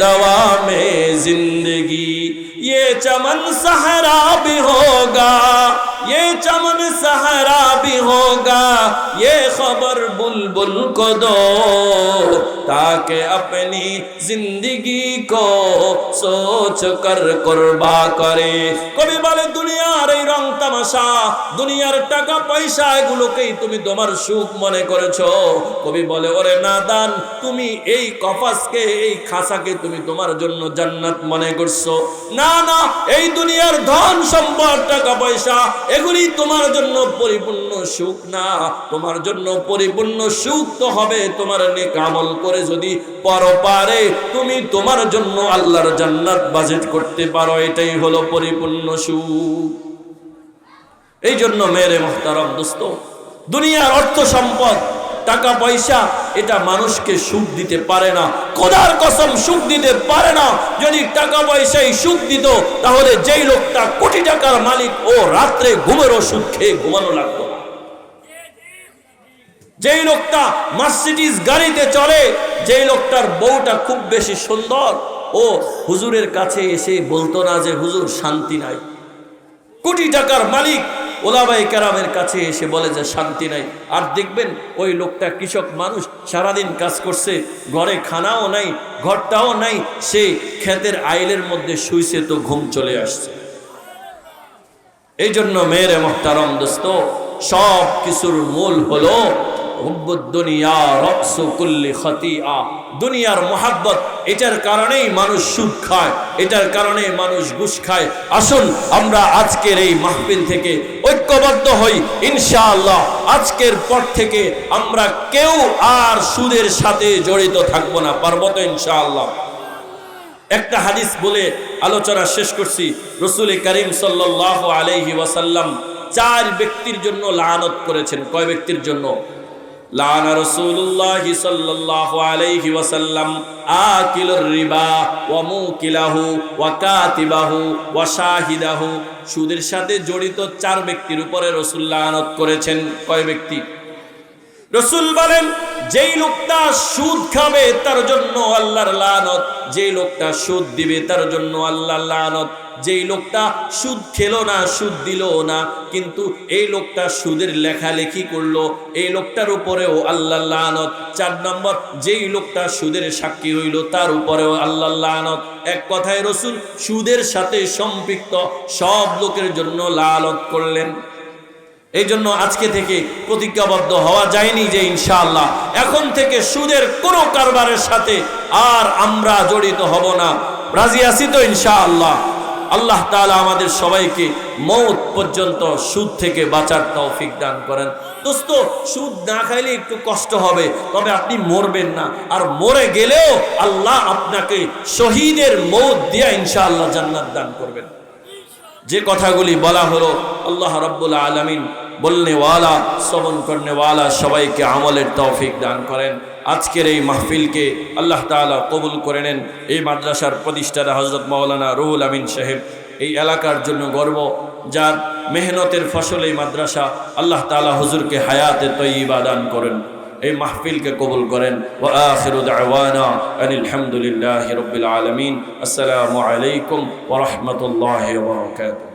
दवा में जिंदगी ये चमन सहरा भी होगा ये चमन सहरा भी होगा ये खबर बुलबुल को दो ताकि अपनी जिंदगी को सोच कर कुर्बा करे। কবি বলে, দুনিয়ার এই রং তামাশা, দুনিয়ার টাকা পয়সা, এগুলোকেই তুমি তোমার সুখ মনে করেছো। কবি বলে, ওরে নাদান, তুমি এই কফাসকে, এই খাসাকে তুমি তোমার জন্য জান্নাত মনে করছো। না না, এই দুনিয়ার ধন সম্পদ, টাকা পয়সা, এগুলি তোমার জন্য পরিপূর্ণ সুখ না। তোমার জন্য পরিপূর্ণ সুখ তো হবে তোমার নেক আমল করে যদি পরপারে তুমি তোমার জন্য আল্লাহর জান্নাত বাজেট করতে পারো, এটাই হলো পরিপূর্ণ সুখ। এই জন্য মেরে মুহতারাম দোস্ত, দুনিয়ার অর্থ সম্পদ, টাকা পয়সা, এটা মানুষকে সুখ দিতে পারে না। খোদার কসম সুখ দিতে পারে না। যদি টাকা পয়সাই সুখ দিত, তাহলে যেই লোকটা কোটি টাকার মালিক, ও রাত্রে ঘুমের ওষুধ খেয়ে ঘুমানো লাগতো না। যেই লোকটা মার্সিডিজ গাড়িতে চলে, যেই লোকটার বউটা খুব বেশি সুন্দর, ও হুজুরের কাছে এসে বলতো না যে হুজুর শান্তি নাই। কোটি টাকার মালিক ওলামায়ে কেরামের কাছে এসে বলে যে শান্তি নাই। আর দেখবেন ওই লোকটা কৃষক মানুষ, সারাদিন কাজ করছে, ঘরে খানাও নাই, ঘরটাও নাই, সে ক্ষেতের আইলের মধ্যে শুইছে, তো ঘুম চলে আসছে। এই জন্য মেরে মুহতারাম দোস্ত, সব কিছুর মূল হলো হুব্বুদ দুনিয়া রাসু কুল্লি খাতিয়া, দুনিয়ার মোহাব্বত, এটার কারণেই মানুষ সুদ খায়, এটার কারণে মানুষ ঘুষ খায়। আসুন আমরা আজকের এই মাহফিল থেকে ঐক্যবদ্ধ হই, ইনশাআল্লাহ আজকের পর থেকে আমরা কেউ আর সুদের সাথে জড়িত থাকবো না। পারবো তো ইনশাআল্লাহ? একটা হাদিস বলে আলোচনা শেষ করছি। রাসূল করিম সাল্লাল্লাহু আলাইহি ওয়াসাল্লাম 4 ব্যক্তির জন্য লানত করেছেন। কয় ব্যক্তির জন্য? লানা রাসূলুল্লাহ সাল্লাল্লাহু আলাইহি ওয়াসাল্লাম আকিলুর রিবা ওয়া মুকিলাহু ওয়া কাতিবাহু ওয়া শাহিদাহু। সুদের সাথে জড়িত 4 ব্যক্তির উপরে রাসূল লানত করেছেন। কয় ব্যক্তি? রাসূল বলেন, যেই লোকটা সুদ খাবে তার জন্য আল্লাহর লানত, যেই লোকটা সুদ দিবে তার জন্য আল্লাহর লানত, যেই লোকটা সুদ খেলো না, সুদ দিল না, কিন্তু এই লোকটা সুদের লেখালেখি করলো, এই লোকটার উপরেও আল্লাহর লানত। 4 নম্বর, যেই লোকটা সুদের সাক্ষী হইল তার উপরেও আল্লাহর লানত। এক কথায় রাসূল সুদের সাথে সম্পৃক্ত সব লোকের জন্য লানত করলেন। এই জন্য আজকে থেকে প্রতিজ্ঞাবদ্ধ হওয়া যায়নি যে ইনশাআল্লাহ এখন থেকে সুদের কোনো কারবারের সাথে আর আমরা জড়িত হব না। রাজি আছি তো ইনশাআল্লাহ? আল্লাহ তাআলা আমাদের সবাইকে মওত পর্যন্ত সুদ থেকে বাঁচার তৌফিক দান করেন। দোস্ত, সুদ না খাইলে একটু কষ্ট হবে, তবে আপনি মরবেন না। আর মরে গেলেও আল্লাহ আপনাকে শহীদের মওত দিয়ে ইনশাআল্লাহ জান্নাত দান করবেন। যে কথাগুলি বলা হলো, আল্লাহ রাব্বুল আলামিন বলনে ওয়ালা শ্রবণ করনে ওয়ালা সবাইকে আমলের তৌফিক দান করেন। আজকের এই মাহফিলকে আল্লাহ তাআলা কবুল করে নেন। এই মাদ্রাসার প্রতিষ্ঠাতা হযরত মাওলানা রুহুল আমিন সাহেব এই এলাকার জন্য গর্ব, যার মেহনতের ফসল এই মাদ্রাসা, আল্লাহ তাআলা হুজুরকে হায়াতে তয়্যিবা দান করেন। এই মাহফিলকে কবুল করেন। ওয়া আখিরু দাওয়ানা আনিল হামদুলিল্লাহি রাব্বিল আলামিন। আসসালামু আলাইকুম ওয়া রাহমাতুল্লাহি ওয়া বারাকাতুহু।